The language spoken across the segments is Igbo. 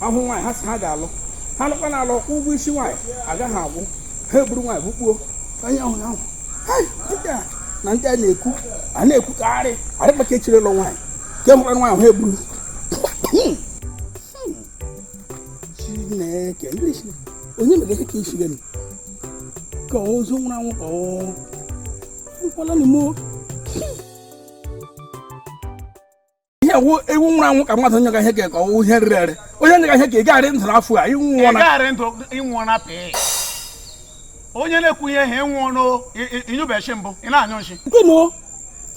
ahụ nwaanyị ha si ha ga-alụ ha lụkwa na alụ ọkwụ ụgwọ isi nwaanyị agaghị agwụ ha eburu nwaanyị bukpuo onye ahụ ahụ na ndị a na-ekwu a na-ekwukarị arịkpaka echiri ụlọ nwaanyị nke mụrụ nwaanyị ha eburu Chineke onye mere ihe ka isi gị ka ozu nwụrụ anwụ ka nkwala n'imo ihe ewu nwụrụ anwụ ka mmadụ onye ga ihe ka ọwụ ihe rere onye nye ga ihe ka ị gaghị ndụ n'afọ a ịnwụọ na pee onye na-ekwu ihe ha ịnwụọ inyụbechi mbụ ị na-anyụ nshi kwenu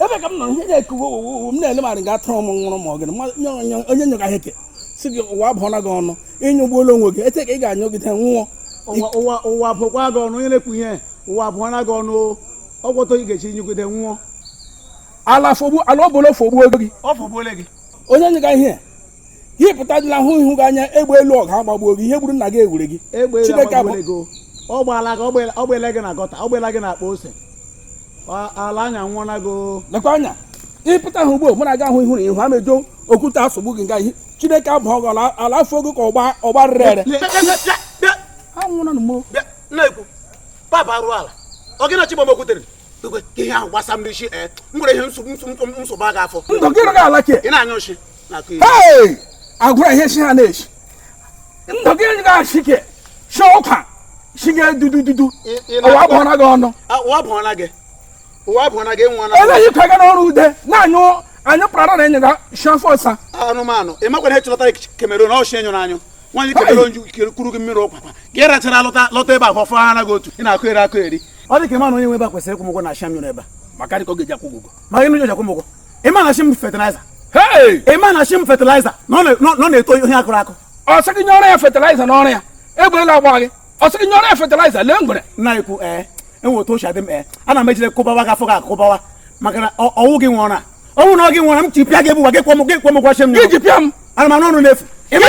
ebe ka m nọ ihe ga-ekugo owu m na-ele marị ga atụrụ m nwụrụ ma ọ gịnị onye nye ga ihe ka si gị ụwa abụọla gị ọnụ ịnyụgbuola onwe gị ete ka ị ga-anyụgide nwụọ ụwa abụkwa gị ọnụ onye na-ekwu ihe ụwa abụọla gị ọnụ ọgwọtọ ị ga-echi nyụgide nwụọ ala obodo fogbuo gị ọ fọgbuole gị onye nye ga ihe gị pụtadịla hụ ihu gị anya egbe elu ọga agbagbuo gị ihe gburu nna gị ewure gị Chineke abụ ọ gbaala gị ọ gbele gị na gọta ọ gbela gị na akpa ose ala anya nwụọla gị lekwa anya ịpụta ha ugbo mụ na aga ahụ ihu na ihu ha mejo okwute asogbu gị nga ihe Chineke abụọ gị ala afọ gị ka ọgba rere ha nwụrụ na mo na-ekwu papa ruo ala ọ gị na chigbomokwutere ihe ahụ gbasa m n'isi nwere ihe nsogbu aga afọ ndụ gị rụga ala ke ị na-anyụ nshi agwụra ihe si ha na-echi ndụ gị ga-achị ke shi ụkwa shi ga dudu ụwa abụọna gị ọnụ ụwa abụọna gị nwụọ eleghị ka ga n'ọrụ ude na-anyụ pụrara na enyega shi afọ ọsa anụmanụ ị makwana ihe chọlọtara Cameroon na ọchị enyo n'anyụ nwaanyị Cameroon kwuru gị mmiri ụkwakwa ka ị rachara lọta ebe ahụ ọfọ ha anaghị otu ị na-akụ eri ọ dị ka ịma na onye nwe ebe a kwesịrị ịkwụ m ụgwọ na asham nyụrụ ebe a maka dịka ọ ga-eji akwụ ụgwọ ma gị nụjọ akwụ m ụgwọ ịma na shim fertilizer ịma na shim fertilizer nọ na-eto ihe akụrụ akụ ọ sị gị nye ọrụ ya fertilizer n'ọrụ ya egberela agba gị ọ sị gị nye ọrụ ya fertilizer lee ngwere nna ekwu enwe otu ochi adị m ana m ejide kụbawa gị afọ gị akụbawa maka na ọnwụ gị nwụrụ ọnwụ na ọ gị nwụrụ m ji pịa gị ebuwa gị kwọ m ụgwọ shim gị ji pịa m ana m anụ ọnụ n'efu ebe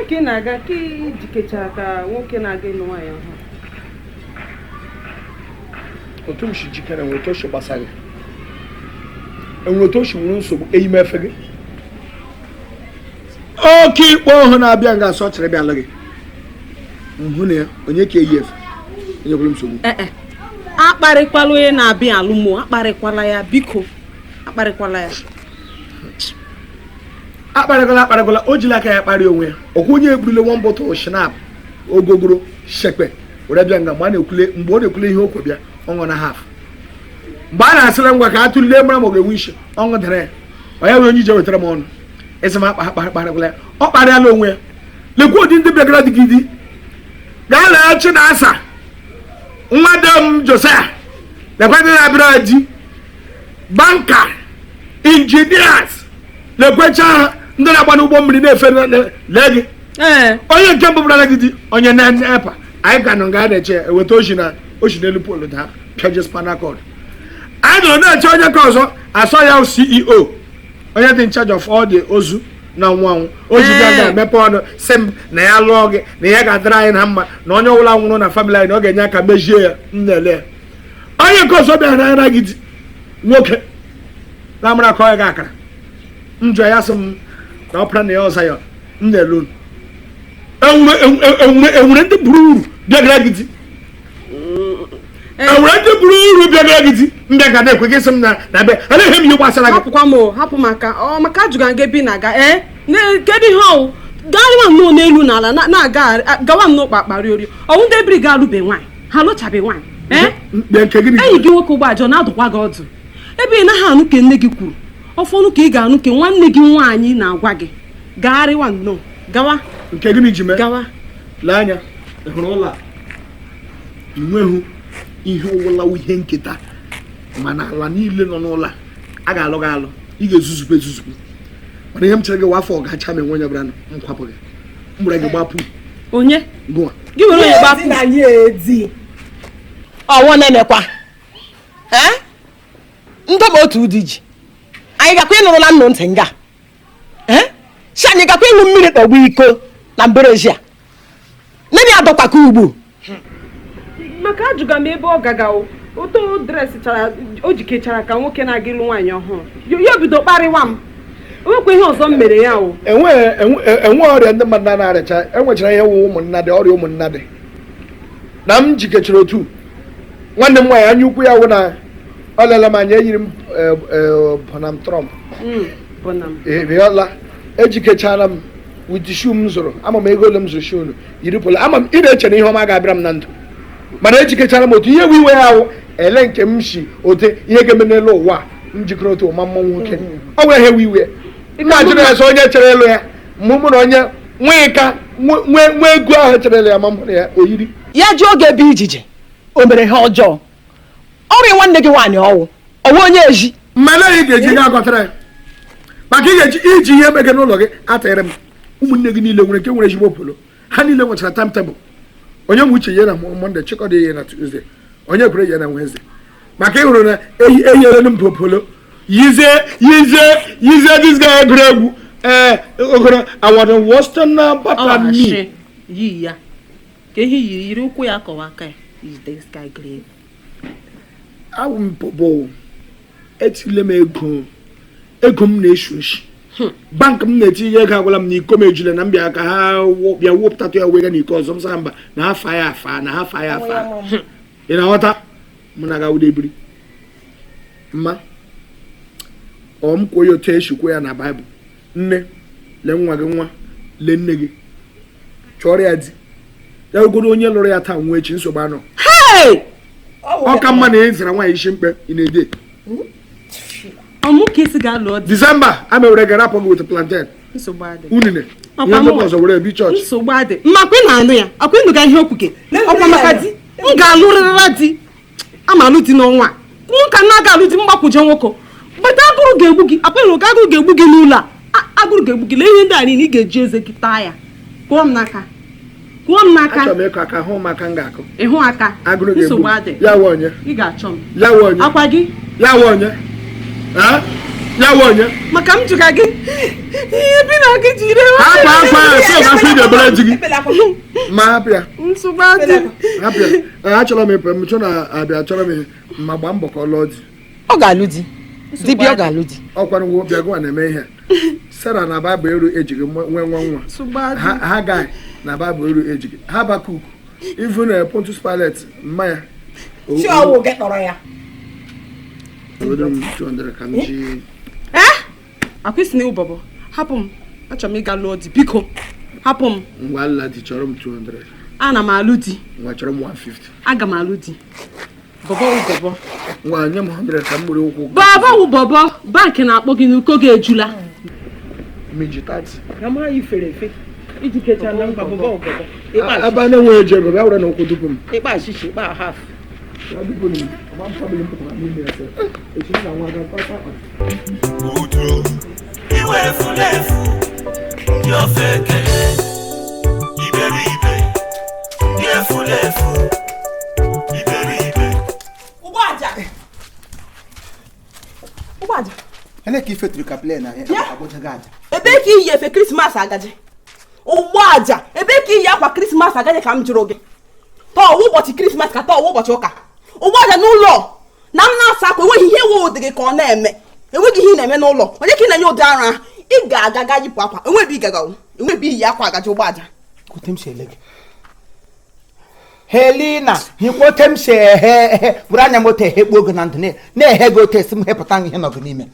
ka ị na-aga ka ijikechara ka nwoke na-aga ịlụ nwaanyị ọhụrụ otu m si jikere nweta oshi gbasara enweta oshi nwere nsogbu eyime efe gị oke ikpe ọhụụ na-abịa nga asọ chịrị bịa alụ gị nhụ na ya onye ka eyi efe onye gwere nsogbu akparịkwala onye na-abịa alụmụ akparịkwala ya biko akparịkwala ya akparịkwala o jila aka ya kparị onwe ya ọkwa onye eburule one bottle shnap ogogoro shekpe were bịa nga mgbe ọ na-ekwule ihe okwe bịa ọṅụ na haf mgbe a na-asịrị ngwa ka a tụlee mara ma ọ ga-enwe isi ọṅụ dara ya ọ ya wee onye ije wetara m ọnụ esi m akparịkwala ya ọ kparịala onwe ya lekwa ụdị ndị bịagara dịgidi gaa laghachi na asa nwa de m Josiah lekwa ndị na-abịara di banka injinias lekwecha ha ndị na-agba n'ụgbọ mmiri na-efe lee gị onye nke mbụ bụrara gị di onye na-epa anyị ga nọ nga na-eche eweta oshi n'elu polu daa pịaje spanakọd anyị nọ na-eche onye ka ọzọ asọ ya CEO onye dị in charge of all the ozu na nwanwụ oji ga-emepe ọnụ si m na ya lụọ gị na ya ga-adịra anyị na mma na onye ọbụla nwụrụ na famili anyị na ọ ga-enye aka mejie ya nnele ya onye ka ọzọ bịara n'ara gị di nwoke na-amara ka ọ ga akara njọ ya sị m na ọpụra na ya ọza ya nnelu enwere ndị buru uru bịagara gị di enwere ndị buru uru bịagara gị di ndị ga na-ekwe gị sị m na be anaghị m ihe gbasara gị hapụ maka ajụga nga bi na-aga kedu ihe ọwụ gawa nnọọ n'elu n'ala na-aga gawa nnọọ kpakparị ori ọwụ ndị ebiri ga-alụbe nwaanyị ha lụchabe nwaanyị enyi gị nwoke ụgbọ ajọ na-adụkwa gị ọdụ ebe ị naghị anụ ka nne gị kwuru ọfọnụ ka ị ga-anụ ka nwanne gị nwaanyị na-agwa gị gagharịwa nnọọ gawa nke gịnị ji mee gawa lee anya ị hụrụ ụlọ a enweghị ihe ụwụlawa ihe nketa mana ala niile nọ n'ụlọ a ga-alụ gị alụ ị ga-ezuzukwa ezuzukwu mana ihe m chere gị wafọ ọ gacha ma enwe onye bụla nkwapụ gị mgbere gị gbapụ onye gụwa gị were onye gbapụ na anyị edi ọwọ na-emekwa ndọba otu ụdị ji anyị gakwa ịnụrụla nnụ ntị nga si anyị gakwa ịṅụ mmiri kpọgbu iko na mberezi a nne ya adọkwaka ugbu maka ajụga m ebe ọ gaga oto dresị chara o jikechara ka nwoke na-aga ịlụ nwaanyị ọhụrụ ya bido kparịwa m onwekwa ihe ọzọ m mere ya o enwe ọrịa ndị mmadụ na-arịacha enwechara ihe wụ ụmụnna dị ọrịa ụmụnna dị na m jikechara otu nwanne m nwaanyị anya ukwu ya wụ na ọ lele m anya eyiri m Bonam Trump ịghọla ejikechara m wit shu m zụrụ ama m ego ole m zụrụ shu yiri polo ama m ị na-eche na ihe ọma ga-abịara m na ndụ mana ejikechara m otu ihe wu iwe ya ahụ ele nke m si ote ihe ga-eme n'elu ụwa m jikọrọ otu ụma mma nwoke ọ nwere ihe wu iwe nna jụrụ ya sọ onye chere elu ya mụ na onye nwee ego ahụ chere elu ya ma mụ na ya oyiri ya ji oge ebe ijije o mere ha ọjọọ ọrịa nwanne gị nwaanyị ọwụ onye eji mmele ị ga-eji ga agọtara ya maka ị ga-eji iji ihe eme gị n'ụlọ gị atịrị m ụmụnne gị niile nwere nke nwere ezigbo polo ha niile nwechara timetable onye nwe uche ya na Mọnde chịkọdị ihe na Tuesday onye kwere ya na Wednesday maka ị hụrụ na ehiere m polo yizie this guy egwuregwu ogoro awara Western bata me yi ya ka ihe yiri ụkwụ ya kọwa aka ya is this guy grave awụ m pobo etile m ego m na-eshi nshi bank m na-etinye ego agwala m na iko m ejule na mbịa ka ha bịa wepụtatụ ya wega n'iko ọzọ m sa mba na ha fa ya afa na ha fa ya afa ị na-aghọta mụ na gawude ebiri mma ọ m kwuo ya otu eshikwo ya na Baịbụl nne lee nwa gị nwa lee nne gị chọrọ ya di ya ogoro onye lụrụ ya taa nwa echi nsogbu anọ ọ ka mma na ezira nwaanyị isi mkpe ị na-ede ọmụ ka esi ga-alụ ọdị December a mewere gị rapụ gị with plantain unine ihe ndị ọzọ were bi chọọchị nsogbu adị mmakwa ị na-anụ ya akwa ịnụga ihe okwuke ọkwa maka di m ga-alụrịrịra di ama alụ di n'ọnwa nwoke na-aga alụ di mgbakwuje nwoke bata agụrụ ga-egbu gị akwa ịnụ ka agụrụ ga-egbu gị n'ụlọ a agụrụ ga-egbu gị lee ihe ndị a niile ị ga-eji eze gị taa ya kwụọ m n'aka achọrọ m ịkọ aka hụ m aka m ga-akụ ịhụ aka agụrụ ga-egbu nsogbu adị ya wee onye ị ga-achọ m ya wee onye akwa gị ya wee onye ya wee onye maka m jụga gị ihe bi na gị jiri hapụ akwa ya so afọ ị ga-ebere di gị ma hapụ ya nsogbu adị hapụ ya achọrọ m ịpụ m chọ na abịa achọrọ m ihe ma gbaa mbọ ka ọ lụọ di ọ ga-alụ di dibịa ọ ga-alụ di ọkwara nwa obi agụwa na-eme ihe Sera na Baịbụl eru ejighị nwee nwa ha gai na Baịbụl eru ejighị ha Bakuk ivu na Pontus Pilate mmanya akwụsị na ụbọbọ hapụ m achọrọ m ịga lụọ di biko hapụ m ngwa ala di chọrọ m 200 ana m alụ di ngwa chọrọ m 150 aga m alụ di bọbọ ụbọbọ ngwa nye m 100 ka m gbere ụkwụ bọbọ ụbọbọ bankị na-akpọ gị n'uko gị ejula meji 30 gama yi fere efe iji kecha na mba bọbọ ụbọbọ ebe a na-enwe eji ego bịa were na ụkwụ dupu m ịkpa ashishi ịkpa haf Udu iwe fulefu ndị Ofeke iberibe ndị efulefu iberibe ụgbọaja ele ka ifeturu ka plane abụja gaja ebe ka iyi efe krismas agaji ụgbọaja ebe ka iyi akwa krismas agaji ka m jụrụ gị tọọ ụbọchị krismas ka tọọ ụbọchị ụka ụgbọaja n'ụlọ na m na-asa akwa enweghị ihe nwe ụdị gị ka ọ na-eme enweghị ihe ị na-eme n'ụlọ onye ka ị na-enye ụdị arụ ahụ ị ga-aga ga yipụ akwa enwebi ịgaga enwebi iyi akwa agaji ụgbọaja kotem si ele gị Helena hikwotem si ehe bụrụ anya moto ehekpu oge na ndụ na-ehe gị otu esi m hepụta ihe nọgụ n'ime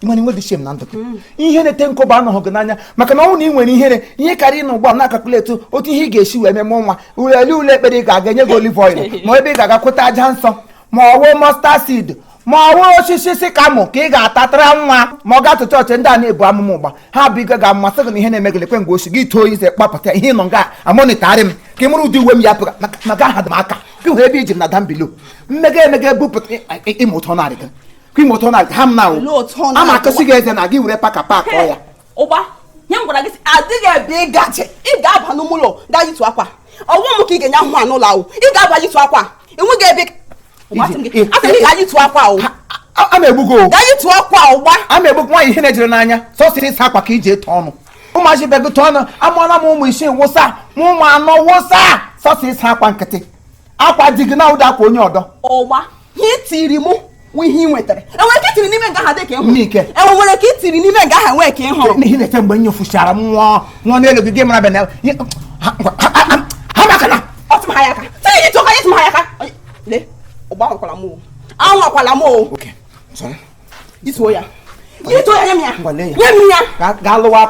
ịmana inwe dị shem na ndụ gị ihe na-ete nkọba anọghị gị n'anya maka na ọnwụ na ị nwere ihere ihe karịa na ụgbọ na-akakuletu otu ihe ị ga-esi wee meme nwa ule ekpere ị ga-aga enye gị olive oil ma ebe ị ga-aga kwụta aja nsọ ma ọ wụ mustard seed ma ọ wụrụ osisi si ka mụ ka ị ga-atatara nwa ma ọ ga-atụ chọọchị ndị a na-ebu amụma ụgba ha bụ igo ga-amasị gị na ihe na-emegịlekwe mgbe osi gị too ize kpapụta ihe nọ nga amọnịtarị m ka ị mụrụ ụdị uwe m ya pụga maka aha dị m aka ka hụ ebe iji m na dambilo mmega emega bupụta ịma ụtọ narị gị ka ịma ụtọ narị ha m na ama akụsị gị eze na gị were paka pak ọ ya ụgba nye m gwara gị adịghị ebe ị gaje ị ga-aba n'ụlọ gaa yitụ akwa ọgwụ m ka ị ga-enye ahụ n'ụlọ ahụ ị ga-aba yitụ akwa enweghị ebe asị m gị gaa yitụ akwa ahụ ama egbugo gaa yitụ akwa ụgba ama egbugo nwaanyị ihe na-ejere n'anya sọsịrị ịsa akwa ka iji eto ọnụ ụmụazị be gị tụọ ọnụ amụọla m ụmụ isii wụsa ma ụmụ anọ wụsa sọsị ịsa akwa nkịtị akwa dị gị na ụda akwa onye ọdọ ụgba ihe tiri mụ ihe ị nwetara enwere ka itiri n'ime nga ha dị ka ịhụrụ Ike. enwere ka itiri n'ime nga ha nwee ka ị hụrụ n'ihi na-eche mgbe nyofuchara m nwụọ n'elu gị gị mara bịa na ha makana ọtụm ha ya aka sị ya ịtụ aka ịtụm ha ya aka lee ụgba nwakwala m o anwakwala m o ituo ya nye m ya nye m ya gaa lụwa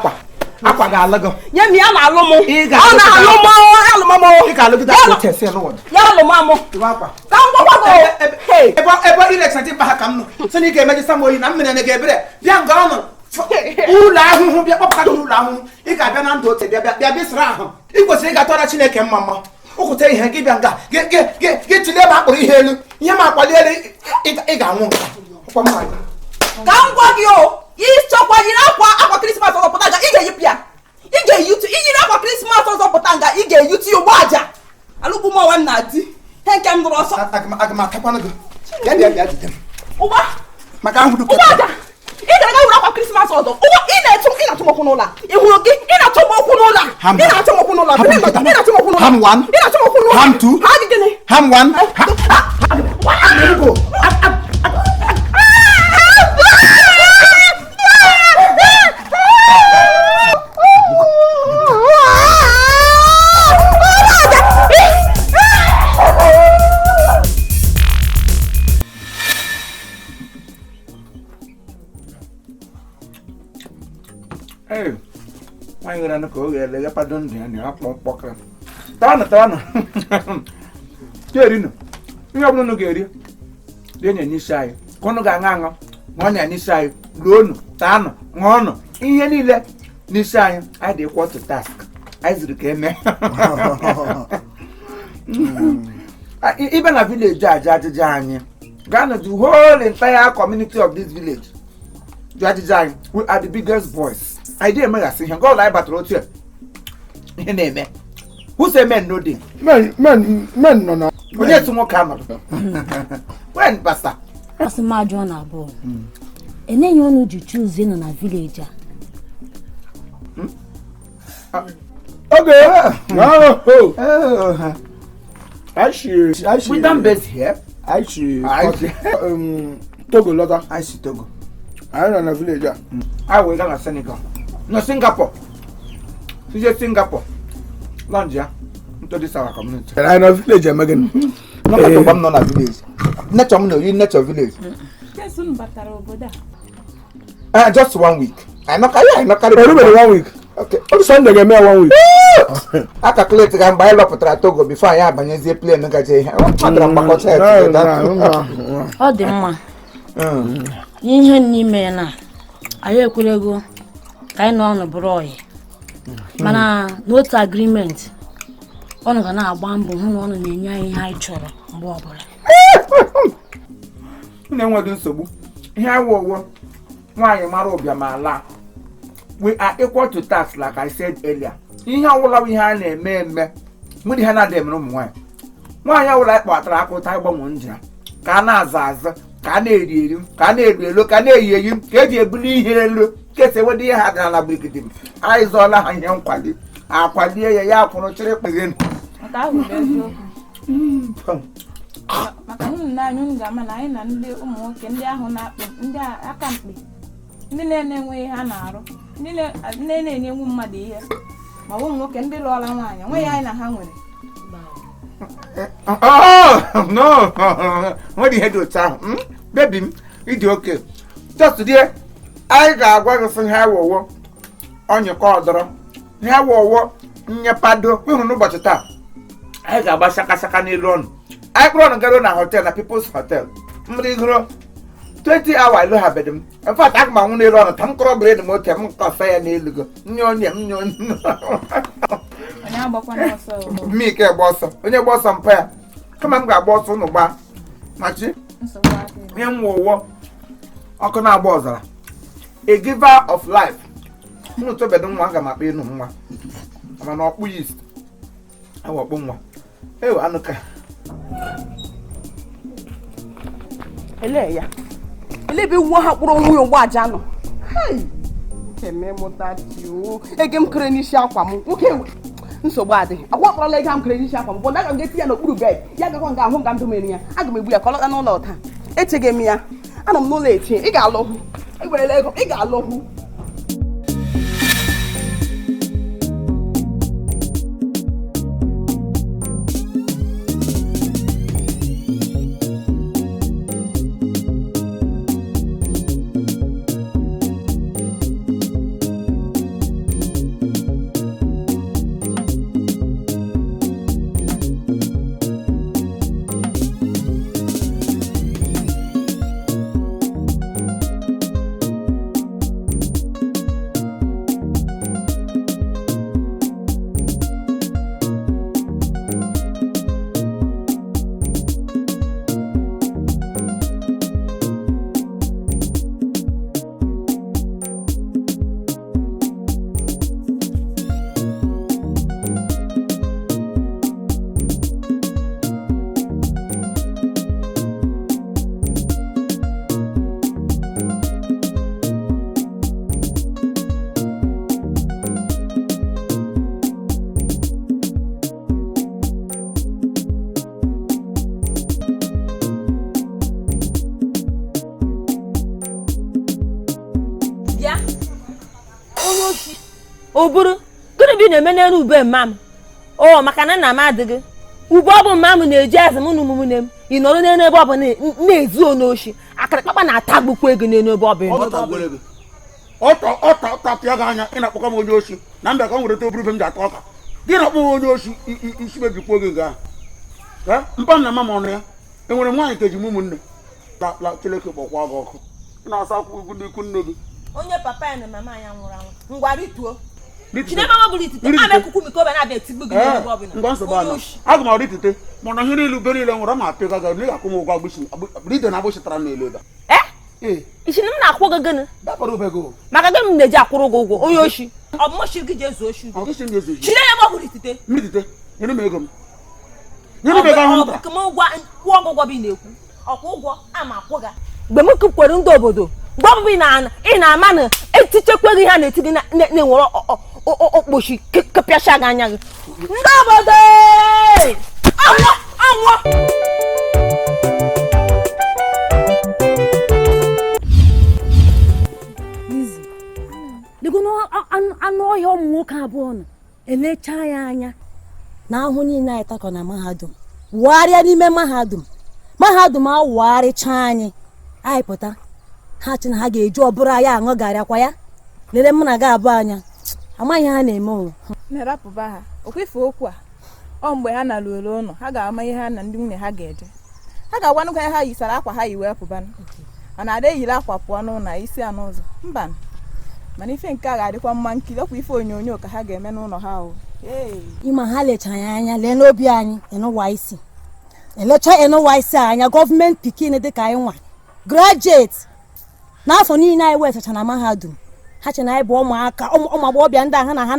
akwa ga-alụ gị nye m ya na-alụ m Ị ọ ga-alụ na-alụ m alụ m ị ga-alụgide chesi lụwọ ya alụ m amụ akwa ka m gwakwa gị ebe ilekshọn mkpa ha ka m nọ sị na ị ga-emejisa m oyi na mmiri na ga-ebere bịa nga ọnụ ụlọ ahụhụ bịa kpọpụta gị n'ụlọ ahụhụ ị ga-abịa na ndụ otu bịa bịsịrị ahụ ị kwesịrị ị ga-atọra Chineke mma mma ụkwụta ihe gị bịa nga gị tụlee ma akpụrụ ihe elu ihe ma akpali elu ị ga-anwụ nka ka m gwa gị o ịchọkwa yiri akwa krismas ọzọ pụta nga ị ga-eyipụ ya ị ga-eyutu iyiri akwa krismas ọzọ pụta nga ị ga-eyutu ya ụgbọ aja alụgbụ m onwe m na di he nke m nụrụ ọsọ aga m atakwanụ gị bịa jide m ụgba maka ahụrụ ụgbọ aja ị ga-aga were akwa krismas ọzọ ụgbọ ị na-atụ m okwu n'ụlọ ị hụrụ gị ị na-atụ m okwu n'ụlọ ị na-atụ m okwu n'ụlọ ị na-atụ m okwu n'ụlọ Ham one. ị na-atụ m okwu n'ụlọ Ham two. ha dị gịnị ham one nwaanyị nwere anụ ka ọ ga-ele pado ndụ ya na akpọ mkpọkara tawanụ erinụ ihe ọbụla unu ga-eri dị enye n'isi anyị ka ụnụ ga-aṅụ aṅụ ma ọnya n'isi anyị ruonu taanụ ṅụọnụ ihe niile n'isi anyị anyị dị equal to task anyị ziri ka eme ibe na village aja ajụjụ anyị gaa na the whole entire community of this village jụ ajụjụ anyị we are the biggest boys anyị dị emeghasị ihe nke ọbụla anyị batara otu ihe na-eme who's men no dey men nọ na onye etu nwoke anọdụ when pasta asị m ajụọ na abụọ enyeghị ọnụ ji chuzie nọ na vileji a we don base here Togo lọta I si Togo anyị nọ na village a I wee gaa na Senegal no Singapore sije Singapore lunch ya into this our community anyị nọ village eme gịnị nọkọta ụgba m nọ na village nature m na oyi nature village just 1 week I nọkarị erubere 1 week okay otu Sunday ga-eme 1 week a calculate ga mgbe anyị lọpụtara Togo before anyị abanyezie plane gaje ihe ọ dara mgbakọta ya ọ dị mma ihe n'ime ya na anyị ekwerego ka anyị nọ ọnụ bụrụ ọyị mana n'otu agreement ọnụ ga na-agba mbọ hụ na ọnụ na-enye anyị ihe anyị chọrọ mgbe ọbụla na-enweghị nsogbu ihe awụwo nwaanyị mara ụbịa ma ala we are equal to tax like I said earlier ihe ọwụla ihe a na-eme eme mgbe ihe na-adị emere ụmụ nwaanyị nwaanyị ọwụla kpatara akụta ịgbanwe nji ya ka a na-aza aza ka a na-eri eri ka a na-eri elu ka a na-eyi eyi ka eji ebuli ihe elu kesa ewede ihe ha dịra na brigidi m anyị zọọla ha ihe nkwali akwalie ya akwụrụ chịrị kpegenu maka ịhụnanya unu ga-ama na anyị na ndị ụmụ nwoke ndị ahụ na-akpị ndị aka mkpi ndị na-enweghị ha na-arụ ndị na-enyenwu mmadụ ihe ma ụmụ nwoke ndị lụọla nwaanyị nweghị anyị na ha nwere no nwere ihe dị otu ahụ bebi m ịdị oke just die anyị ga-agwa gị sị ha wọwọ ọnyịkọ ọdọrọ ha wọwọ nyepado ịhụrụ n'ụbọchị taa anyị ga-agba shakashaka n'elu ọnụ anyị kpụrụ ọnụ garo na hotel na People's Hotel mmiri gụrụ 20 hours I don't have them. In fact, I'm on the run. I'm corroborating the motor. I'm cafe and illegal. Me care boss. When you boss some pair. Come on, grab boss on the bar. Machi. Young war. I can now bother. A giver of life. No to be don't want my pain no more. I'm not pleased. I want one. Hey, Anuka. Ele bi wo ha kporo nwu yo gbaja no. Hey. Keme mota ti o. Ege m kere ni shi akwa m. Oke we. Nsogbu adi. Akwa kporo le ege m kere ni shi akwa m. Bo na ga ngeti ya no kpuru bed. Ya ga ko nga ahụ nga ndụ meri ya. Aga m egbu ya kọlọ na ụlọ taa. Echege m ya. Ana m n'ụlọ echi. Ị ga-alụ hụ. Egwerele ego. Ị ga-alụ hụ. Oburu, gịnị bi na-eme n'elu ube mmam? O maka na nna m adịghị. Ube ọ bụ mmam na-eji azụ m na ụmụnne m. Ị nọrọ n'elu ebe ọ bụ na-ezu onoshi. Akịrịkpakpa na-atagbukwa ego n'elu ebe ọ bụ. Ọta tapịa gị anya ị na-akpọkọ m onye oshi na mbịa ka m were oburu m ji ata ọka. Gị na-akpọ m onye oshi isi mebikwa oge nga. Mpa na mama ọnụ ya. Enwere m nwaanyị ka eji m ụmụnne. La Chineke kpọkwa gị ọkụ. Ị na-asa akwụ ugwu n'ikwu nne gị. Onye papa ya na mama ya nwụrụ anwụ. Ngwa rituo. Chineke ma bụrụ itite. A na-ekuku m ka ọ na-abịa etigbu gị n'ebe ọ bụla. Ngwa nsogbu anọ. Aga m ọrụ itite. Mana ihe niile ube niile nwụrụ ma apịa gaga n'ihi akwụ m ụgwọ agbụsị. Ride na agbụsịtara m n'elu ebe. Isi m na-akwụ gị gịnị? Dapụrụ ube gị. Maka gị m na-eji akwụrụ gị ụgwọ onye oshi. Ọ bụ moshi gị ji ezu oshi. Chineke ma bụrụ itite. Mmiri nyere m ego m. Nyere m ego ahụ m tara. Ka m kwụọ ụgwọ bụ na-ekwu. Ọkwụ ụgwọ ama akwụ gị. Mgbe m kwukwere ndị obodo mgbe ọ bụ ị na-ama na etichekwa gị ha na-eti gị na-enwere okpochi kepịacha gị anya gị ndị obodo anwụ dịgo anụ ọhịa ụmụ nwoke abụọ nọ elecha ya anya na ahụ niile anyị takọ na mahadum wugharịa n'ime mahadum awụgharịcha anyị pụta ha chi na ha ga-eji ọbụrụ anyị aṅụ garịakwa ya lere mụ na gị abụọ anya amaghị ha na-eme ụlọ na-erapụba ha okwefe okwu a ọ mgbe ha na-alụrụ ụlọ ha ga-ama ihe ha na ndị nwunye ha ga-eje ha ga-agwanụkwa ya ha yisara akwa ha yi wee pụbanụ mana ada eyiri akwa pụọ n'ụlọ isi anụ ụzọ mba mana ife nke a ga-adịkwa mma nkiri ọkwa ife onyonyo ka ha ga-eme n'ụlọ ha o ịma ha lechara ya anya lee n'obi anyị NYC elecha NYC anya gọọmenti pikin dịka anyị nwa graduate n'afọ niile anyị wetacha na mahadum ha che na anyị bụ ụmụaka ụmụ agbọghọbịa ndị ha na ha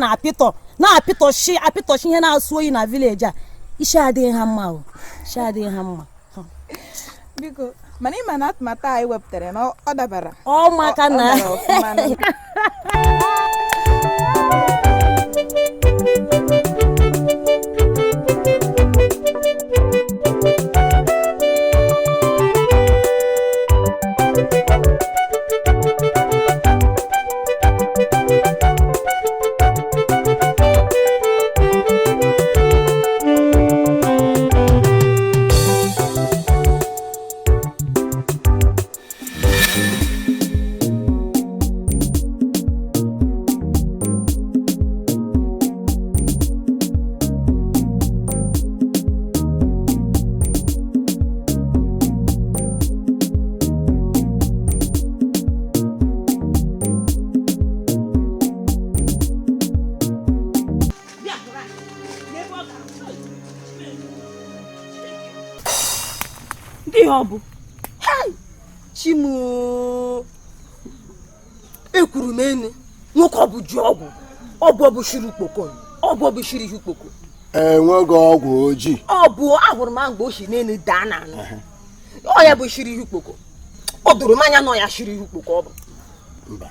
na-apịtọchi ihe na-asụ oyi na vileji a isi adịghị ha mma o isi adịghị ha mma biko mana ịma na atụmatụ anyị wepụtara na ọ dabara maka na ihe ọ bụ chimu ekwuru m enu nwoke ọ bụ ji ọgwụ ọ bụ shiri ukpoko ọ bụ shiri ihe ukpoko enweghị ọgwụ ojii ọ bụ ahụrụ m mgbe o si n'elu daa n'anụ ọ ya bụ shiri ihe ukpoko ọ doro m anya na ya shiri ihe ukpoko ọ bụ mba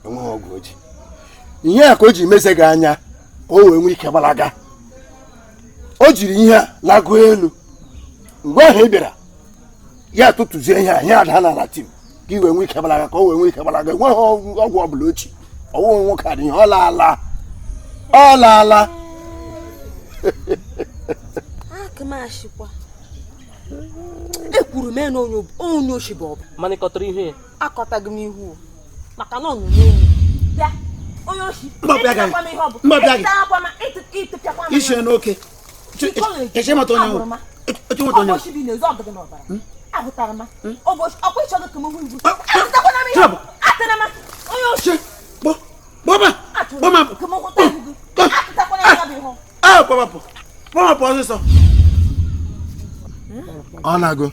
enweghị ọgwụ ojii ihe a ka o ji meze gị anya o wee nwee ike gbalaga o jiri ihe a lago elu mgbe ahụ ị bịara ya tụtụzie ihe a ihe ada n'ala tim ka i wee nwee ike gbalaga ka o wee nwee ike gbalaga enweghị ọgwụ ọbụla ochi ọwụghị nwoke adị ihe ọ laala akụmashikwa ekwuru m na onye oshi bụ ọbụ mana ịkọtara ihe ya akọtaghị m ihu maka na ọ nọ n'elu bịa onye oshi ishe n'oke echemata onye ahụtara m ọkwa ịchọghị ka m hụ ibu gbapụ ọsịsọ ọ na-agụ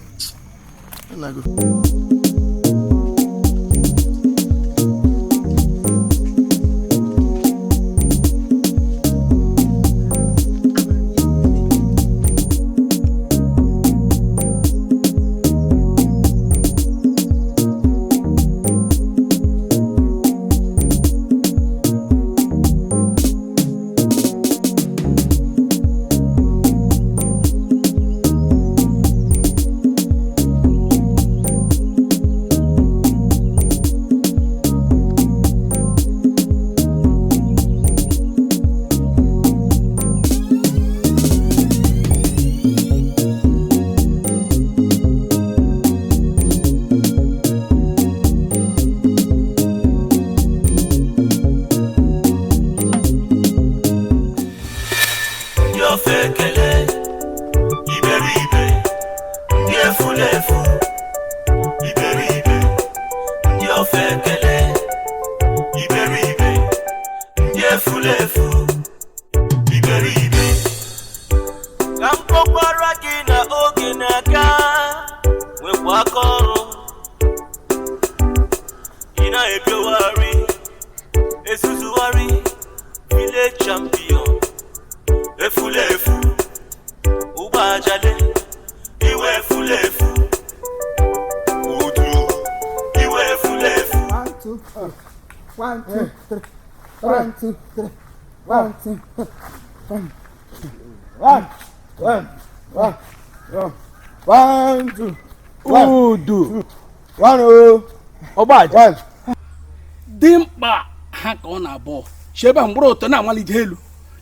dị mkpa ha ka ọ na-abụ chebe mkpụrụ ụtọ na-amalite elu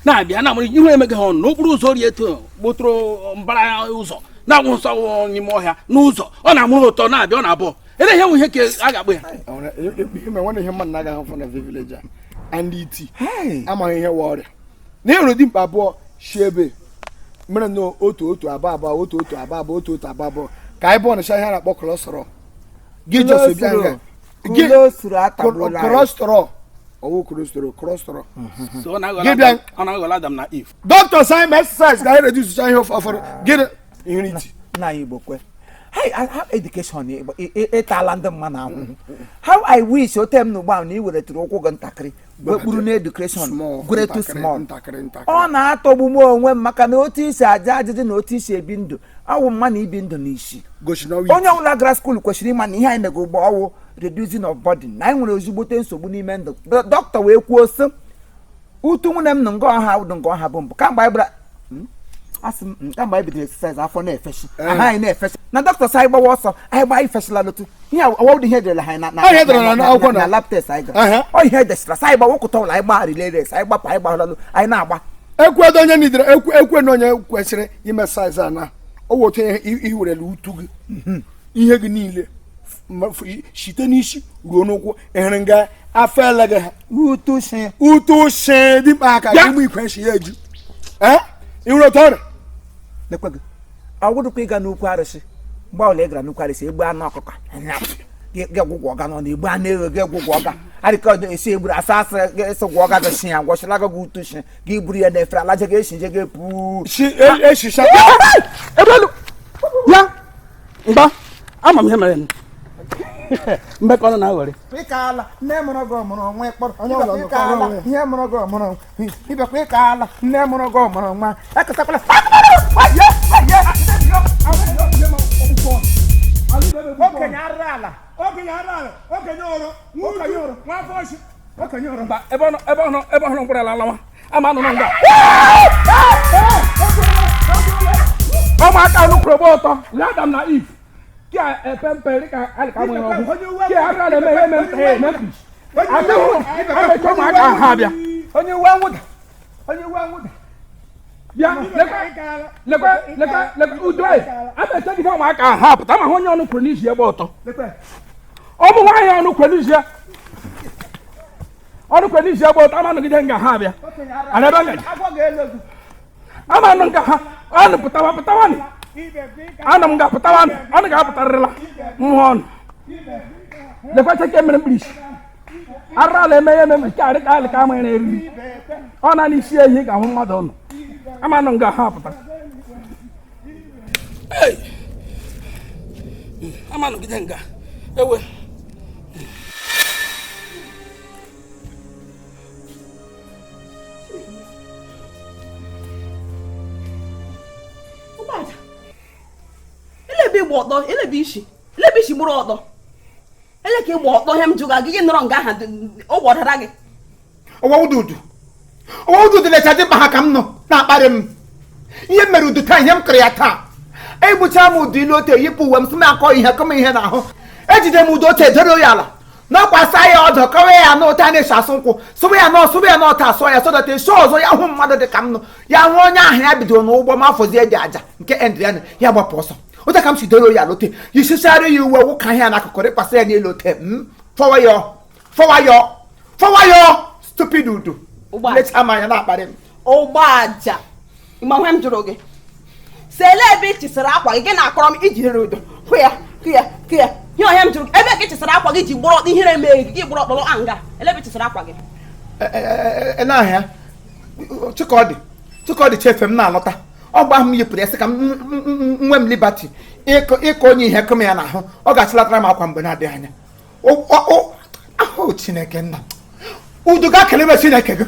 na-abịa na-amalite ihe emeghị ha ọnụ n'okpuru ụzọ rie eto gbotoro mbara ụzọ na-agwụ nsọ n'ime ọhịa n'ụzọ ọ na-amụrụ ụtọ na-abịa ọ na-abụ ere ihe nwe ihe ka a ga-akpụ ya nwanne ihe mmadụ na-agaghị afọ na village a ndị iti amaghị ihe wa ọrịa n'ịrụ dị mkpa abụọ shi ebe mere na otu abụọ otu abụọ ka anyị bụ ọnịcha ihe a na-akpọ kolọstrọl gị jọsi bịa nga kolọstrọl ọwụ kolọstrọl gị bịa dọkịta sign exercise ka anyị reduce ihe ụfọdụ gịnị ihe iti na Igbo kwe education ịtala ndị mmadụ ahụhụ how I wish ote m n'ugbo ahụ na ị weretụrụ ụkwụ gị ntakịrị gbekpuru na education gwere too small ọ na-atọgbu m onwe m maka na otu isi aja ajụjụ na otu isi ebi ndụ ọwụ mma na ibi ndụ n'isi onye ọbụla gara skuul kwesịrị ịma na ihe anyị mego ugbo ọwụ reducing of burden na anyị nwere ozugbote nsogbu n'ime ndụ dọkịta wee kwuo sị utu nwunye m na nga ọha ụdụ nga ọha bụ mbụ kamgbe anyị bịara asị m kamgbe anyị bidoro exercise afọ na-efeshi aha anyị na-efeshi na dọkịta sị anyị gbawa ọsọ anyị gbaa ifeshila lotu ihe ọwụdị ihe edere ha na lab test anyị gara ọ ihe edesịra sị anyị gba wokụta ụlọ anyị gbaa relay race anyị gbapụ anyị gbahụlalụ anyị na-agba ekwedo onye nidere ekwe na onye kwesịrị ime saiz a na o wote ihe iwerele utu gị ihe gị niile site n'isi ruo n'ụkwụ ehere nga afọ eleghị ha utu shi dị mkpa aka ụmụ ikwenshi ya eju iwere otu ọrịa lekwe gị ọgwụdụkwa ịga n'ukwu arụsị mgbe ọbụla ị gara n'ukwu arụsị egbu anụ ọkụkọ gị gwụgwọ ọga nọ na egbu anụ ewe gị gwụgwọ ọga adịka esi egburu asa asị esi gwọ ọga gị shi ya gwọchila gị utu shi gị buru ya n'efere alaje gị eshi je gị puu eshicha ebelu ya Mba, ama m ihe mere m. Mbekọ nọ na were. Ịkaala nne mụrụ gị ọmụrụ nwa ịkpọrọ ịkaala ihe mụrụ gị ọmụrụ ịbịakwa ịkaala nne mụrụ gị ọmụrụ nwa eketakwala okenye arụrụ ala okenye ọrụ nwa afọ ọchị okenye ọrụ Mba, ebe ọ nọ mkpụrụ ala alawa. Ama nọ nga. Ụmụaka nụkwuru ebe ụtọ, Adam na Eve. Kia pempe ka alika mo yobu kia aka le me Memphis ate ho ate ko ma ka ha bia onye wa nwuda bia le udoi ate te di fo ma ka ha pata ma ho nyo no kronisia ebe oto o mo wa ya no kronisia o no kronisia ebe oto ama no gide nga ha bia ana ba nga ama no nga ha anu pata wani ana mga patawan ana ga patarla muhon le fa take men please ara le me kare ka ma ne ri ona ni sie yi ga hu mmadụ no ama no nga ha pata hey ama no gidenga ewe elebe isi gburu ọtọ ele ka ịgba ọtọ ihe m jụga gị nọrọ nga aha ụgbọdara gị ọwa ududu lecha dị mkpa ha ka m nọ na-akparị m ihe mere udu taa ihe m kụrụ ya taa egbucha m udu ilu ote yipụ uwe m sị m akọ ihe kọma ihe n'ahụ ejide m udu ote doro ya ala n'ọkwasa ya ọdọ kọwa ya n'ụta na-esi asụ nkwụ sụba ya n'ọta asụọ ya sọdọta esi ọzọ ya hụ mmadụ dị ka m nọ ya hụ onye ahụ ya bidoro n'ụgbọ ma afọzie dị aja nke endrian ya gbapụ ọsọ ụta ka m si doro ya lote yisicharị ya uwe wụka ihe na-akụkụ rịkwasị ya n'elu ote fọwa ya stupid udu lecha m anya na-akparị m ụgbọaja ịmanwe m jụrụ gị sele ebe ị chisara akwa gị na-akọrọ m iji rere udo hụ ya ihe onye m jụrụ ebe ka ị chisara akwa gị ji gbụrọ ihere mee gị gbụrụ ọkpọrọ anga ele ebe ị chisara akwa gị n'ahịa chikọdị chefe m na-alọta ọ gba ahụ m yipụrụ ya sị ka m nwee m liberty ịkọ onye ihe kụm ya n'ahụ ọ ga-achịlatara m akwa mgbe na-adịghị anya ahụ Chineke nna udu ga kelebe Chineke gị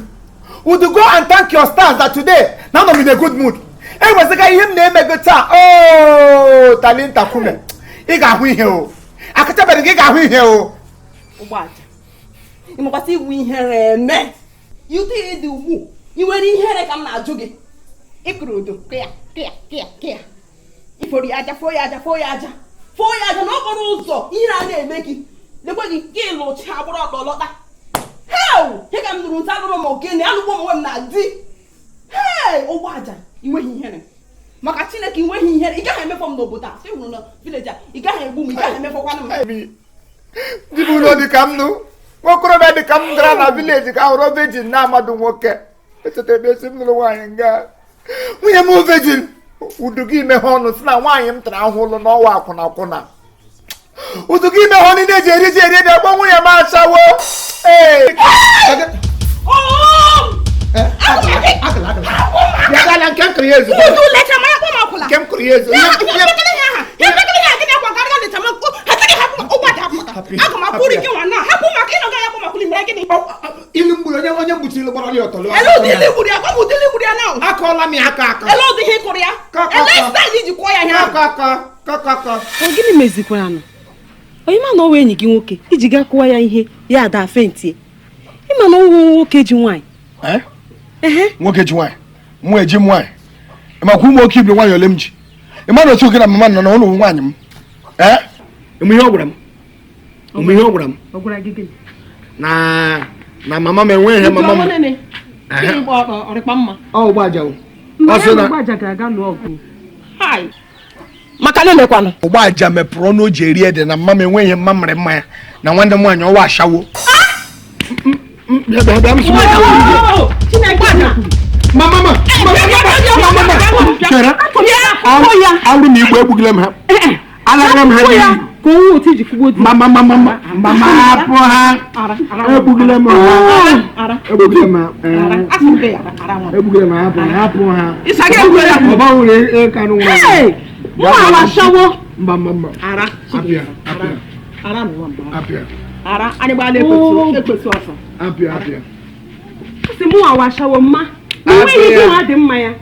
udu go and thank your stars that today na anọ m in a good mood enweziga ihe m na-eme gị taa o talinta kume ị ga-ahụ ihe o akachabeghị gị ga-ahụ ihe o ụgbọaja ịmakwasị iwu ihere eme yute ịdị ugbu ị nwere ihere ka m na-ajụ gị ịkụrụ udo kịa iforo ya aja foo ya aja n'okporo ụzọ ihe a na-eme gị lekwe gị ka ịlụchi agbụrụ ọtọ lọta he ka m nụrụ nta alụrụ ma ogene alụgbo m onwe m na di ụgbọaja inweghị ihere maka Chineke inweghị ihere ị gaghị emefọ m n'obodo a sị hụrụ na vileji a ị gaghị egbu m ị gaghị emefọkwana m di m ụlọ dị ka m nụ nwokorobịa dị ka m gara na vileji ka hụrụ vejin na amadụ nwoke echeta ebe esi m nụrụ nwaanyị nga nwunye m vejin udu gị imeghe ọnụ si na nwaanyị m tara ahụ ụlọ n'ọnwa akwụna udu gị imeghe ọnụ na-eji eri dị akpọ nwunye m achawo nke m kụrụ ya ezu ilu mgburu onye mgbuchiri ilu gbara ọtọ akọọla m ya aka gịnị mezikwaranụ onye ma na ọwa enyi gị nwoke iji gaa kụwa ya ihe ya ada afentie ịma na ọwụ nwoke ji nwaanyị nwoke ji nwaanyị mụ eji nwaanyị makwa ụmụ oke ibe nwaanyị ole m ji ịma na otu oge na mama nọ na ụlọ nwaanyị m ụmụ ihe ọ gwara m na mama m enweghị ihe mama m ụgbọaja maka na emekwanụ ụgbọaja mepụrụ ọnụ o ji eri ede na mama m enweghị mma mere mmanya na nwanne m nwaanyị ọwa ashawo awụrụ na igbo egbugile m ha alaghara m ha n'iyi hapụ ha egbugile m ha hapụ ha ọ gbanwere ịkanụ nwa Mama. Ara. Apia. Ara no mama. Apia. Ara ani ba le ekwesu aso. Apia. Si mu awa shawo ma. Ni we yi ha de mma ya.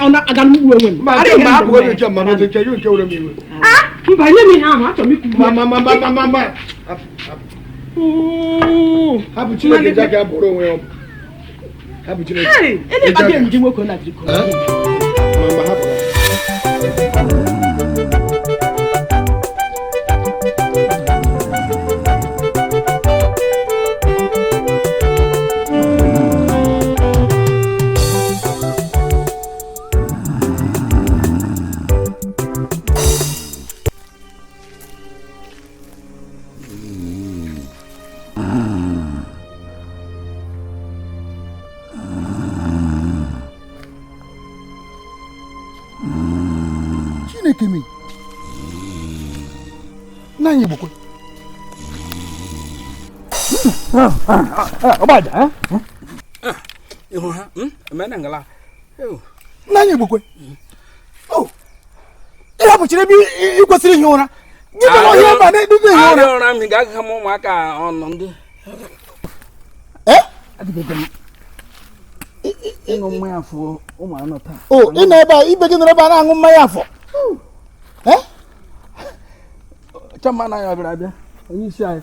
Ona aga mu wu enwe. Ma de ma ko de jam ma de che yu nke wure mi we. Mba nye mi ha ma to mi ku. Mama. Habu chile ke jaga boro we o. Habu chile. Hey, ele ba de nji nwoko na diko. Mama habu. Kimi nanye bukwe obaja ihu ha emena ngala nanye bukwe ira buchire bi ikwesiri ihe ụra gịnị ihe ba na edube ihe ụra ụra mi ga ga mo maka ọnụ ndị ịṅụ mmanya afọ ụmụ anọ taa ị na-ebe a ibe gị nọrọ ebe a na-aṅụ mmanya afọ chama na ya bịara abịa onye isi anyị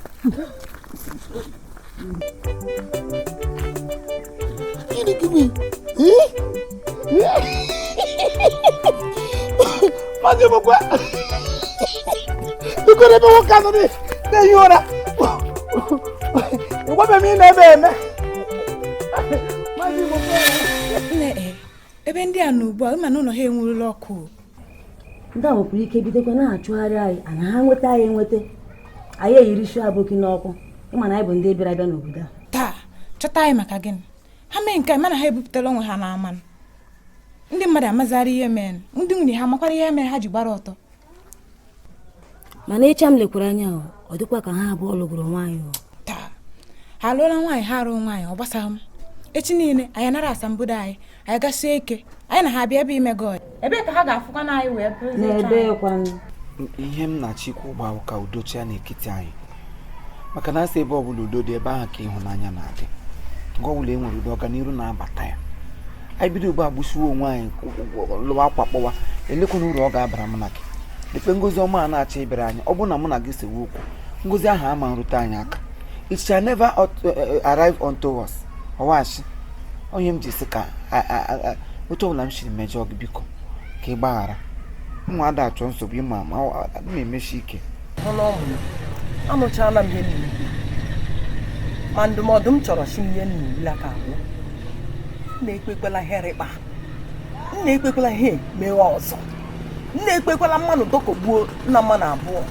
gịnị gịnị mazi bụkwa bikoro ebe nwoke anọ na-ehi ụra ịgwabe m ị na-ebe eme ebe ndị a n'ugbu a ịma na ụlọ ha enwurula ọkụ ndị a nwekwara ike bidokwa na-achụgharị anyị ana ha nweta anyị enweta anyị eyiri shu abụki n'ọkụ ịma na anyị bụ ndị bịara abịa n'obodo a taa chọta anyị maka gịnị ha mee nke mana ha ebupụtara onwe ha n'amanụ ndị mmadụ amazara ihe mere ndị nwunye ha makwara ihe mere ha ji gbara ọtọ mana ịcha m lekwara anya ọ dịkwa ka ha abụọ lụgoro nwaanyị taa ha alụọla nwaanyị ha arụ nwaanyị ọ gbasaghị m echi niile anyị nara asambodo anyị gasie ike anyị na ha abịa ebe ime god ebe ka ha ga-afụkwa na anyị wee ihe m na-achịkwa ụgbọ ka udochia n'ekiti anyị maka na asị ebe ọbụla udo dị ebe ahụ ka ịhụnanya na-adị nke ọbụla e nwere udo ọganiru na-abata ya anyị bido ugbo agbụsiwo onwe anyị lụwa akwa kpọwa elekwana uru ọ ga-abara m na gị ekpe ngozi ọma a na-achọ ịbịara anyị ọ bụrụ na mụ na gị sewe okwu ngozi ahụ ama nrute anyị aka it shall never arrive unto us ọwachi onye m ji sị ka otu ọbụla m siri mejọọ gị biko ka ị gbaghara nwa ada achọ nsogbu ịma ma m emechi ike anụchala m ihe niile ma ndụmọdụ m chọrọ chi ihe niile ka abụọ na-ekpekwala herịkpa na-ekpekwala ihe mewe ọzọ na-ekpekwala mmanụ dokogbuo nna mmanụ abụọ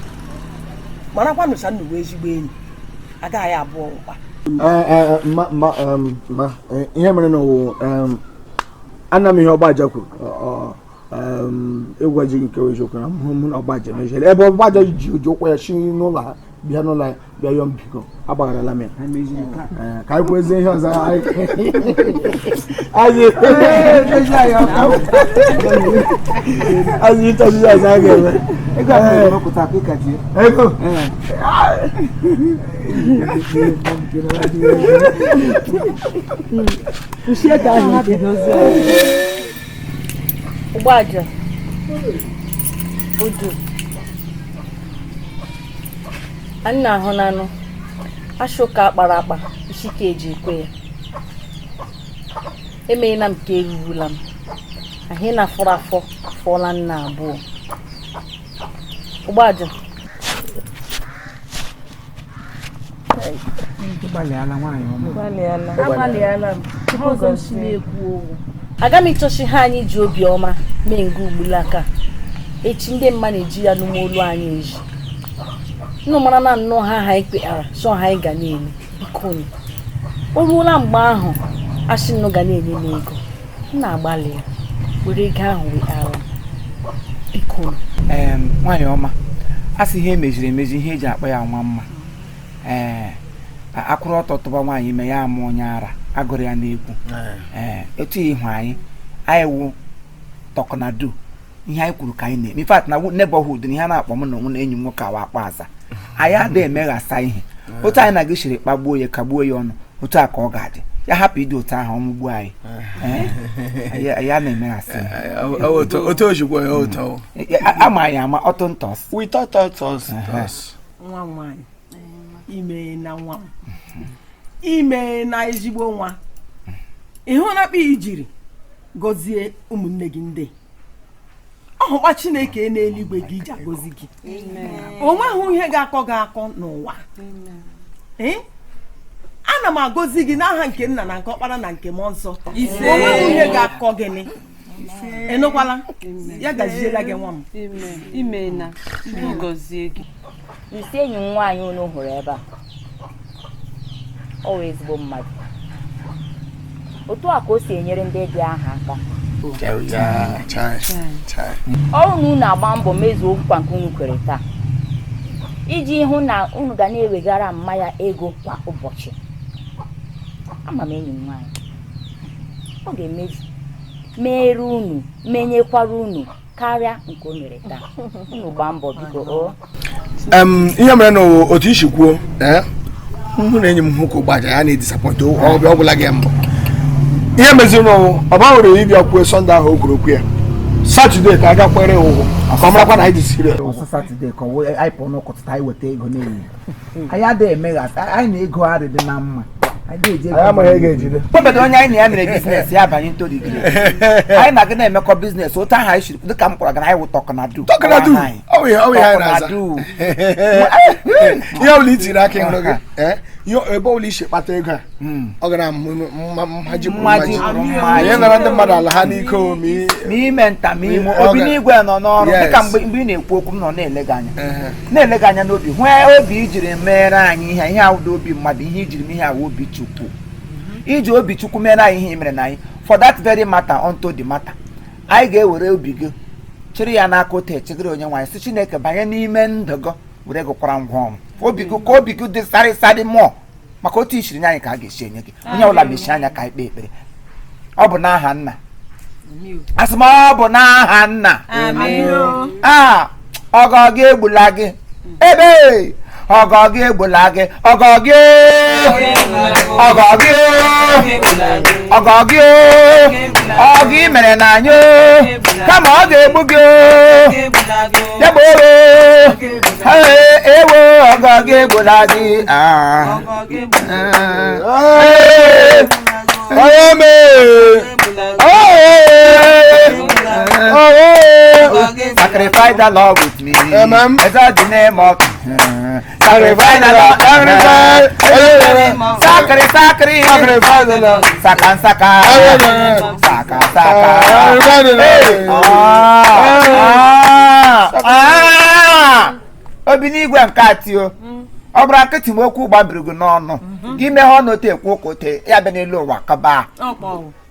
marakwa nụcha nnuwe ezigbo enyi agaghị abụọ ụkpa ihe mere na ana m ihe ọgbaja kwuru egwu ejighị nke eziokwu na mụ na ọgbaja mejere ebe ọgbaja ji oji ụkwụ ya si n'ụlọ ha bịa n'ụlọ ya bịa yọọ mbiko agbagharala m ya ka anyị kwuezie ihe ọzọ anyị ịchọzi ihe ọzọ a ga-eme ego ụgbọaja udu anyị na-ahụ n'anụ ashoka akpara akpa isi ka eji ekwe ya emeghịla m ka erurula m ahị na fọrọ afọ fọọla nna abụọ ụgbọaja agbalịala m tupu ọzọ m si na-ekwu okwu aga m ịchọchi ha anyị ji obiọma mee nga ugbula aka echi ndị mmadụ eji ya n'ụmụolu anyị eji nnụ mara na nnọọ ha ikpeara chọọ ha anyị ga na-eme biko o ruola mgbe ahụ asị nnụ ga na-enye m ego m na-agbalị ya were ego ahụ wee ara biko nwaanyị ọma asị ihe emejiri emeji ihe eji akpa ya nwa mma akwụrụ ọtọ tụba nwaanyị ime ya ama onye ara agụrụ ya n'ekwu etu ihu anyị wụ tọkọnadu ihe anyị kwuru ka anyị na-eme in fact na neighborhood na ihe na-akpọ m na onwe na enyi m nwoke awa akpa aza anyị adịghị emeghasa ihe otu anyị na gị siri kpagbuo ya kagbuo ya ọnụ otu a ka ọ ga-adị ya hapụ ịdị otu ahụ ọmụgbu anyị ya na-emeghasa ama anyị ama ọtụ ntọs nwa nwanyị ime na nwa ime na ezigbo nwa ịhụ na kpa ijiri gọzie ụmụnne gị ndị ọhụkwa Chineke n'eluigwe gị iji agọzi gị o nweghị ihe ga-akọ gị akọ n'ụwa ana m agọzi gị n'aha nke nna na nke ọkpara na nke mmụọ nsọ o nweghị ihe ga-akọ gị ịnụkwala ya gaziela gị nwa m ime na gọzie gị isi enyi m nwaanyị unu hụrụ ebe a ọ wụ ezigbo mmadụ otu a ka o si enyere ndị dị aha aka ọrụ na unu agba mbọ mezuo nkwa nke unu kwere taa iji hụ na unu ga na-ewegara mmanya ego kwa ụbọchị. Ama m enyi m nwaanyị ọ ga-emezu mere unu menyekwara unu karịa nke o mere taa. Unu gbaa mbọ biko. Ihe mere na otu isi kwuo mụ na enyi m hụ ka ụgbaja ya na-edisapọntị ọbịa ọbụla gị mbọ. Ihe meziri n'ụwụ ọba nwere ịbịa kwuo Sọnde ahụ o kwuru okwu ya Satọde ka a gakwere ụgwọ ka ọ marakwa na anyị dị siriọs. Ọsọ Satọde ka anyị pụọ n'ụkọtụta anyị weta ego n'ehihie anyị adịghị emeghasị anyị na-ego arị dị na mma anyị onye anyị na ya mere biznes ya abanye ntorigiri anyị na-aga na-emekọ biznes otu ahụ anyị siri dịka m kpọrọ gana anyị wụ tọkanadu ihe ọbụla itiri aka ịhụrụ gị ebe ọbụla isi kpata ego a ọ gara mmaji ihe nara ndị mmadụ ala ha n'ike ma ime nta ma ime obi n'igwe nọ n'ọrụ dịka mgbe ị na-ekwu okwu m nọ na-ele gị anya n'obi hụ obi ijiri mere anyị ihe awụda obi mmadụ ihe ijiri m ihe awụ obi Chukwu iji obi Chukwu mere anyị ihe mere na anyị for that very matter unto the matter anyị ga-ewere obi gị chịrị ya n'aka otu echegịrị onye nwaanyị si Chineke banye n'ime ndụ gị were gụkwara ngwa ọrụ obi gị ka obi gị dị sarịsarị mmụọ maka otu isiri nye anyị ka a ga-esi enye gị onye ọbụla mechie anya ka anyị kpee ekpere ọ bụ n'aha nna asị m ọ bụ n'aha nna ọgọ gị egbula gị ebe ọgọ gị egbula gị ọgọ gị mere na anyị kama ọ ga-egbu gị degbo ewo ọgọ gị egbula gị sacrifice the Lord with me. Exalt the name of sacrifice the Lord. Sacrifice the Lord. Saka. Obi n'igwe nke atio ọ bụrụ akịtị m okwu gbabiri gị n'ọnụ gị mee ha n'ote ekwu okote ya bịa n'elu ụwa kaba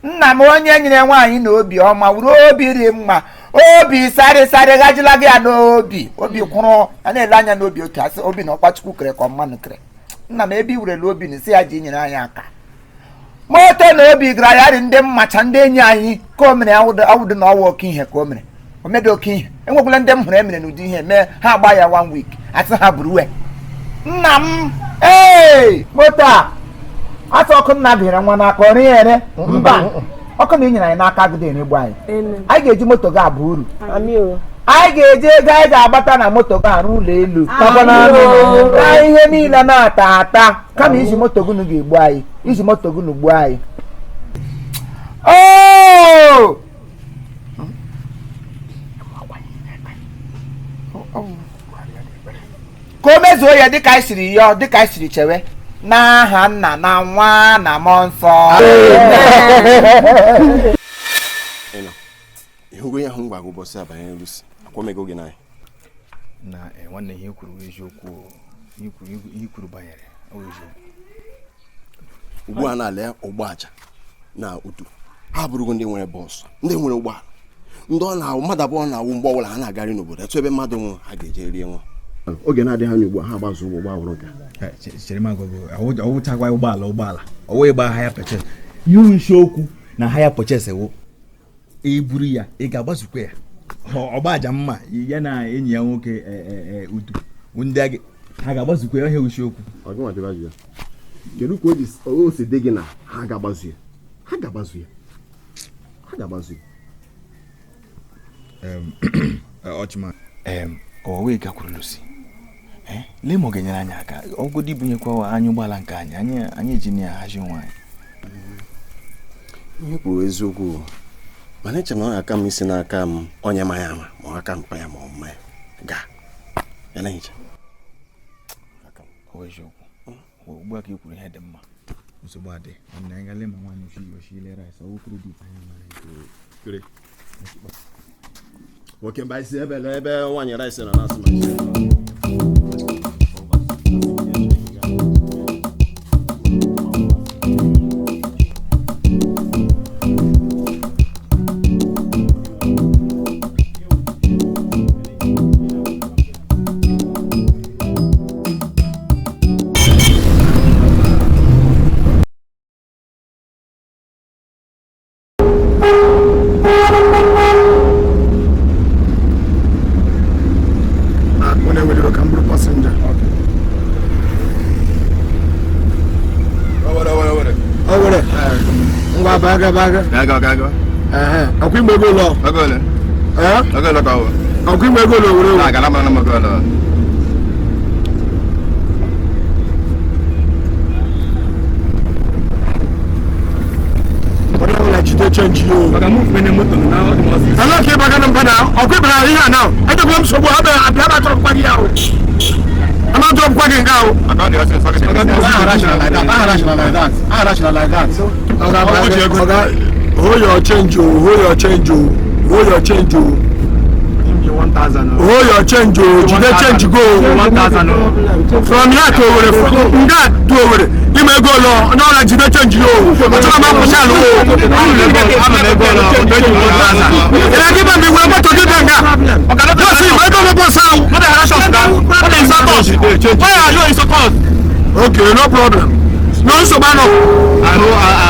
nna m onye nyere nwaanyị na obi ọma wuru obi ri mma obi sarịsarị gajila gị ya n'obi obi kwụrụ a na-ele anya n'obi otu asị obi na ọkpachukwu kere ka mmanụ kere nna m ebe i werele obi na isi ya ji nyere anyị aka moto na obi gara ya dị ndị mmacha ndị enyi anyị ka o mere awụdị na ọwa oke ihe ka o mere o mede oke ihe enwekwala ndị m hụrụ emere n'ụdị ihe mee ha agba ya 1 week asị ha buru uwe nna m moto a asị ọkụ nna bịara nwa n'aka ọrụ ya ere mba ọkụ na enyere anyị n'aka gị na-egbu anyị anyị ga-eji moto gị abụ uru anyị ga-eji ego anyị ga-agbata na moto gị arụ ụlọ elu na ihe niile na-ata ata kama iji moto gị ga-egbu anyị iji moto gị gbuo anyị ka o mezuo ya dịka anyị siri yọọ dịka anyị siri chewe n'aha nna na nwa na mmụọ nsọ ịhụgo ya hụ mgbe agụ ụbọchị abanye Lucy akwamego gị n'anyị na nwanne ihe kwuru eziokwu ihe kwuru banyere ugbu a na-ale ụgbọaja na utu ha bụrụgo ndị nwere bọọsụ ndị nwere ụgbọala ndị ọ na-awụ mmadụ abụọ na-awụ mgbe ọbụla ha na-agarị n'obodo etu ebe mmadụ nwụrụ ha ga-eje rie nwa oge na-adịghị anya ugbu a ha gbazụ ụgbọ gbawụrụ nke chere m agụgụ ọwụchakwa ụgbọala ọwụ ịgba haya purchase ihu nsi okwu na haya purchase wụ eburu ya ị ga-agbazukwa ya ọgbaja mma ya na enyi ya nwoke udu ndị agị ha ga-agbazukwa ihe usiokwu kedu ka o si dị gị na ha ga-agbazu ya ha ga-agbazu ya ọchịma owe gakwuru Lucy lee ma ọ ga-enyere anyị aka ọgwụgwọ ibunyekwa anyị ụgbọala nke anyị ji na ya hazi onwe anyị ihe kwuru eziokwu mana eche na ọ aka m isi n'aka m onye ma ya ama ma aka mkpa ya ma ọ mma ya gaa ele nche eziokwu ugbu a ka i kwuru ihe dị mma nsogbu adị na anyị gale ma nwaanyị oshile rice ọwụ kredit anyị mara nwoke mba isi ebe nwaanyị rice na na-asị ma baga. Aku mau golo. Agole. Agole kau. Aku mau golo. Nah, kalau mana mau golo. Orang lagi tu change you. Baga move mana motor now. Kalau kita baga nampak now, aku berani now. Itu belum semua ada terus pagi aku. Ama drop pagi kau. Akan dia rasa sakit. Rational like that. So. Hold your change, hold your change. Give me 1,000. Hold your change, you get change go 1,000. From here to over, from that to over. You may go low, no, like you get change you. But I'm not for sale. I'm go low. I give me one to do that. Okay, let's see. I don't know what's up. What is that? Why are you in support? Okay, no problem. No, so man. I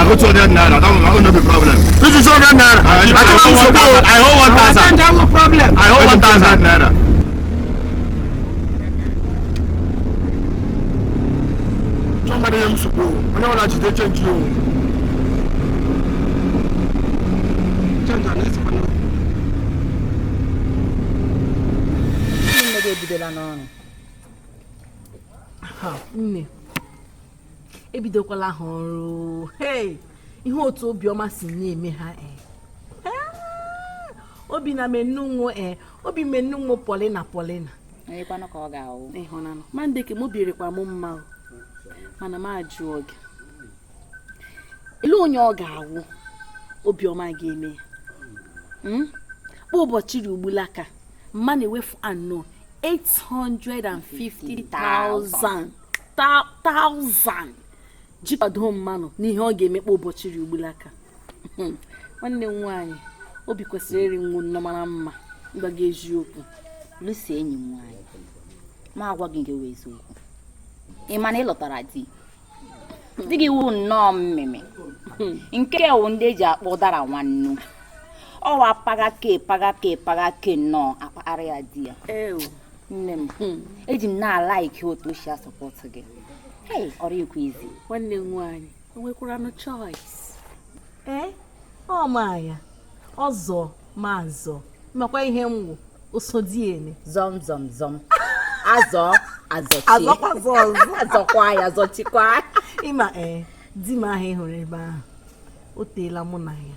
hold 200 naira. That will not be problem. This is 200 naira. I hold 1,000. No problem. I hold 1,000 naira. Somebody else to go. I know that they change you. Change the next one. Nne ebidokwala ha ọrụ ihe otu obiọma si na-eme ha obi na menunwo obi menunwo Polina anyekwana ka ọ ga-awụ ịhụnanụ mandeke m birekwa m mma mana m ajụ oge ele onye ọ ga-awụ obiọma ga-eme kpa ụbọchị rugbulaka mma na-ewefu anọ 850,000 jikwado mmanụ n'ihe ọ ga-emekpa ụbọchị rugbulaka nwanne m nwaanyị obi kwesịrị iri nwu nnọmara mma mgbaga eziokwu Lucy enyi m nwaanyị ma agwa gị nke wee eziokwu ị ma na ịlọtara di gị wụ nnọọ mmemme nke wụ ndị eji akpọ ụdara nwannu ọwa pagake nnọọ akpagharị ya di ya nne m eji m na-alaiki otu o si asọpọtụ gị ọrụ ekwe izi nwanne m nwaanyị o nwekwara no choice ọ ma ya ọzọ mazọ makwa ihe m wụ osodiene zọm azọkwa ya zọchikwa ịma di m ahụ ịhụrụ ebe ahụ o teela mụ na ya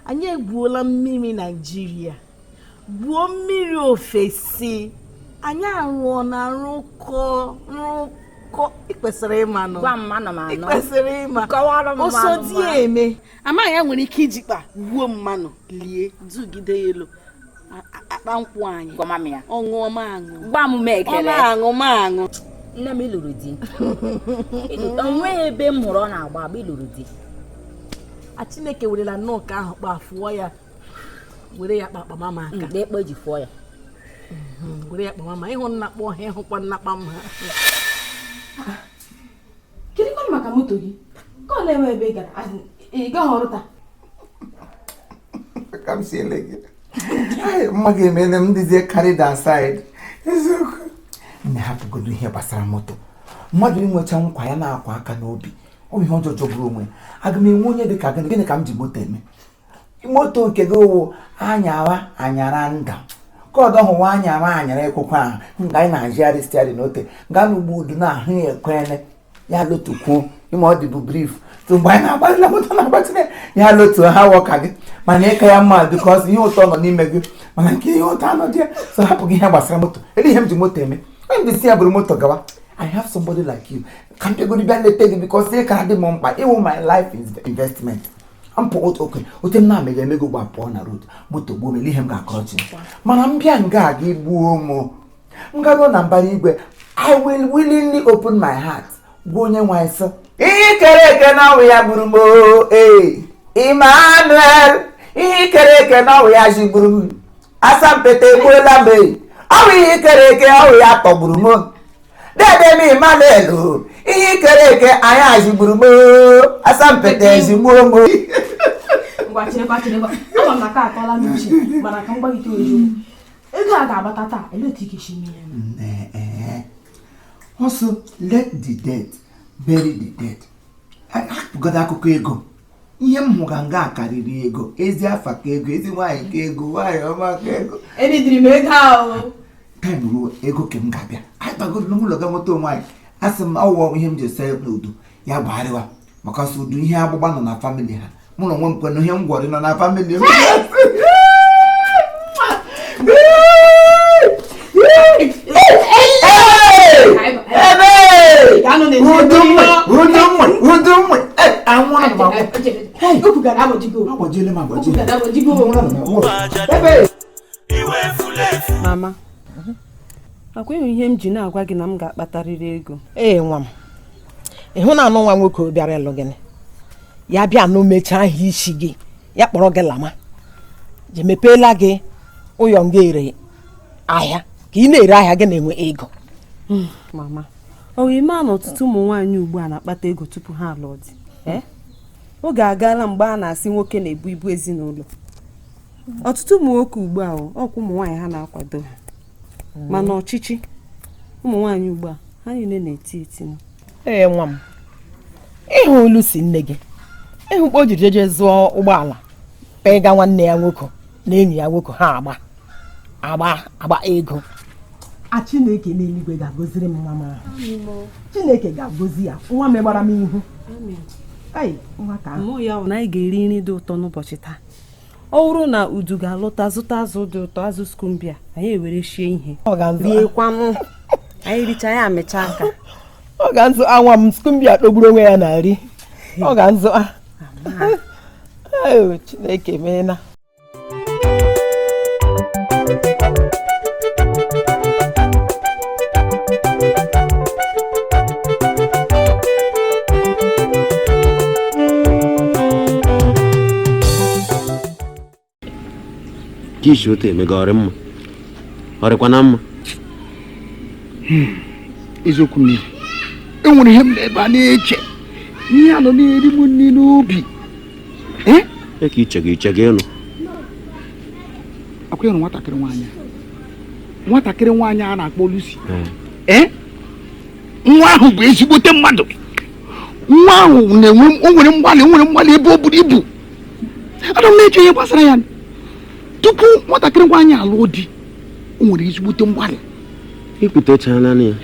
anyị egwuola mmiri Naịjirịa gbuo mmiri ofesi anyị arụọ na rụkọ ikwesịrị ịma nọ gwa mma nọ m anọ ikwesịrị ịma osodieme amaghị ya nwere ike ijikpa gbuo mmanụ lie dugide ya elu akpa nkwụ anyị ọṅụọ maṅụ gwa m ekele maṅụ nne m ịlụrụ di onweghị ebe m hụrụ ọ na-agba agba ịlụrụ di Chineke werela nnọọ ka ahụ kpafuo ya were ya kpakpa mama aka ekpe ji fụọ ya were ya kpa mama ịhụ nnakpọ ha ịhụkwa nnakpa mma kedu kwa maka moto gị ka ọ na-enwe ebe ị gara ị gaghị ọrụ taa ka m si ele gị mma ga-eme m dịzie carried aside. Nne hapụgodo ihe gbasara moto. Mmadụ inwecha nkwa ya na-akwa aka n'obi. Ọ bụ ihe ọjọọ jọgburu onwe. Aga m enwe onye dị ka gịnị ka m ji moto eme? Moto nke gị wụ anyawa anyara nda. Ka ọdọ hụwa anyawa anyara ekwekwe ahụ. Nga anyị na-ajịgharị stiarị n'ote. Nga n'ugbo udu na-ahụ ya ekwene. Ya lotukwuo. Ime ọ dị bụ brief. So mgbe anyị na-agbalịla moto na-agbatịrị ya lotu ha wọka gị. Mana ịka ya mma because ihe ụtọ nọ n'ime gị. Mana nke ihe ụtọ anọ dị ya. So hapụ gị ihe gbasara moto. Ele ihe m ji moto eme. When they see a moto gawa, I have somebody like you. Can't you go to bed because they can't do my life is investment. I'm put okay. Utem me go back on a road. Moto boom, leave him got crouching. Man, I'm being gaggy boom. Ngago number I will willingly open my heart. Bonya wise. Ikereke now we are Burumo. Emmanuel. Ikereke now we are Jiburum. Asam pete bola bay. Awi kereke awi atoburumo. Dede mi malelu. Iyi kereke aya jiburumo. Asampete jimuomo. Ngwachire. Ama maka atola nuchi. Mana ka ngba gitu ejo. Ego aga abatata, ele tikishimi. Also, let the dead bury the dead. Akụgada akụkọ ego. Ihe m hụga nga akarịrị ego. Ezi afa ka ego, ezi nwanyị ka ego, nwanyị ọma ka ego. Edidiri m ego ahụ. Time ruo ego ke m ga-abịa. Anyị bagoro n'ụlọ ga moto nwanyị. Asị m ọwụwa ihe m ji ese n'udo. Ya gbagharịwa. Maka sọ udo ihe agbụgba nọ na family ha. Mụ na onwe m kwenu ihe m gwọrị nọ na family m. Mama, akweghị ihe m ji na-agwa gị na m ga-akpatarịrị ego. Nwa m. Ịhụ na anụ nwa nwoke bịara ịlụ gịnị? Ya bịa na mechaa ihe isi gị, ya kpọrọ gị lama. Je mepeela gị ụyọ nga ere ahịa, ka ị na-ere ahịa gị na-enwe ego. Mama, ọ wee maa na ọtụtụ ụmụ nwaanyị ugbu a na-akpata ego tupu ha alụọ di. Oge agaala mgbe a na-asị nwoke na-ebu ibu ezinụlọ. Ọtụtụ ụmụ nwoke ugbu a ọkwa ụmụ nwaanyị ha na-akwado ha. Mana ọchịchị ụmụ nwaanyị ugbu a ha niile na-eti eti m. Nwa m. Ịhụ olu si nne gị. Ịhụkwa o jiri jeje zụọ ụgbọala. Pega nwanne ya nwoke na enyi ya nwoke ha agba ego. Chineke n'eluigwe ga-agọziri m nwa m ahụ. Chineke ga-agọzi ya. Nwa m gbara m ihu. Nwa ka ahụ ya na anyị ga-eri nri dị ụtọ n'ụbọchị taa. Ọ bụrụ na Udu ga-alọta zụta azụ dị ụtọ, azụ skumbia, anyị ewere shie ihe. Riekwa m. Anyị richa ya amịcha aka. Ọ ga-nzụ anwa m skumbia dogburu onwe ya na nri. Ọ ga-nzụ Chineke meena. Kishi ote emegọrị mma. Ọrịkwa na mma. Eziokwu mmiri. Enwere ihe m na-ebe a na-eche. Ihe a nọ na-eri m nri n'obi. Ka iche gị ịnụ. Akwa ịnụ nwatakịrị nwaanyị a na-akpọ Lucy. Nwa ahụ bụ ezigbote mmadụ. Nwa ahụ o nwere mgbalị ebe o buru ibu. Ana m na-eche ihe gbasara ya. Tupu nwatakịrị nwaanyị alụọ di, o nwere ezigbote mgbalị. Ikwutechala ya.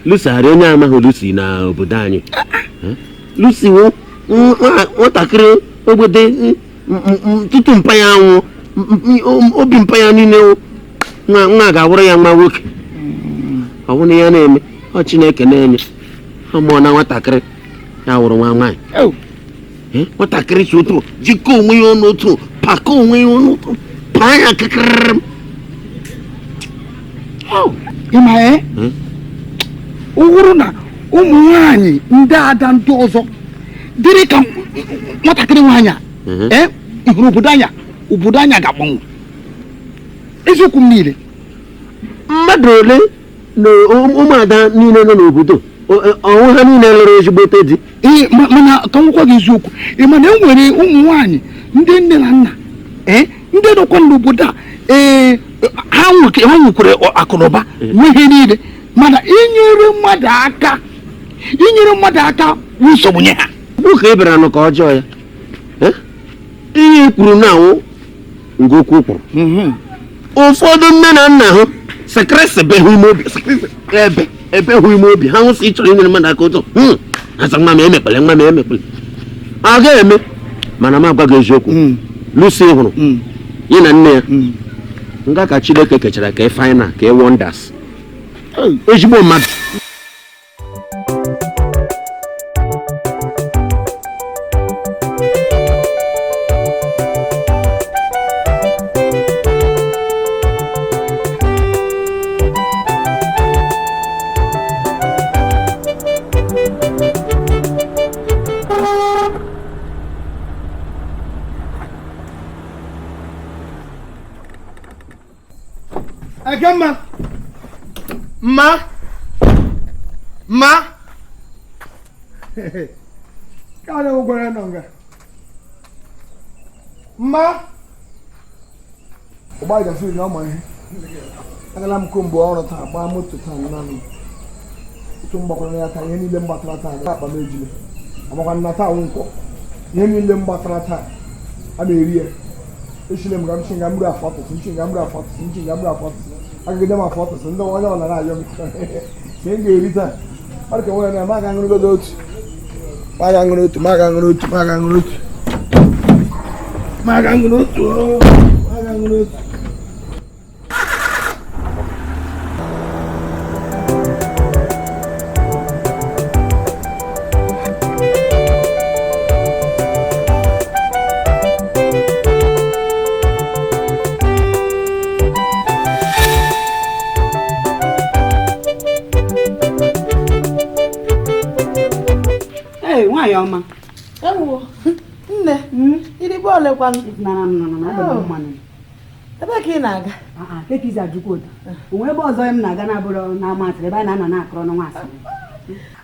Lucy harị onye amaghị Lucy na obodo anyị. Lucy wo nwatakịrị ogbede tutu mpa ya anwụ, obi mpa ya niile nwa ga-awụrụ ya nwa nwoke. Ọ bụrụ na ya na-eme, ọ Chineke na-enye. Ọ mụọ na nwatakịrị ya wụrụ nwa nwaanyị. Nwatakịrị si otu jikọ onwe ya ọnụ otu, pakọ onwe ya ọnụ otu, paa ya kịkịrịrị. Ịma ọ bụrụ na ụmụ nwaanyị ndị ada ndị ọzọ dịrị ka nwatakịrị nwaanyị a, ihuru obodo anya ga-agbanwe. Eziokwu m niile. Mmadụ ole na ụmụada niile nọ n'obodo ọnwụ ha niile lụrụ ezigbote di. Mana ka nwekwa gị eziokwu, ị ma na e nwere ụmụ nwaanyị ndị nne na nna ndị nọkwa n'obodo a ha nwekwara akụnụba nwe ihe niile mana inyere mmadụ aka nsogbu nye ha ụka ị bịara nụ ka ọjọọ ya ihe kwuru na awụ nke okwu kwuru ụfọdụ nne na nna hụ sekresi ebe hụ ime obi ha nwụsị ịchọrọ inyere mmadụ aka ụtọ asa nwa m emekpele ọ ga-eme mana m agwa gị eziokwu Lucy hụrụ ya na nne ya nga ka Chineke kechara ka ị final ka ị wonders ezigbo mmadụ Agama, ma, kaya mo gwana nonga, ma, oba ida fi na mo eh, agala mo kumbo ọrụ taa gba moto taa na no, tu mbakọ na ya taa ihe niile mgbatara taa ga akpa mejile, amakwa na taa nko, ihe niile mgbatara taa a na-eri ya. Eshile m ga mchinga mura foto, agide ma foto ndo wala wala na yo senge erita arke wona na maga ngoro do otu maga ngoro otu Yoma. Ewo. Nne. Iri bole kwanu. Na. Mmanụ. Ebe ka ị na-aga? Take izi ajụkwa onwe ebe ọzọ m na-aga na bụrụ na amasịrị ebe anyị na-anọ na-akọrọ n'ọnwa asịrị.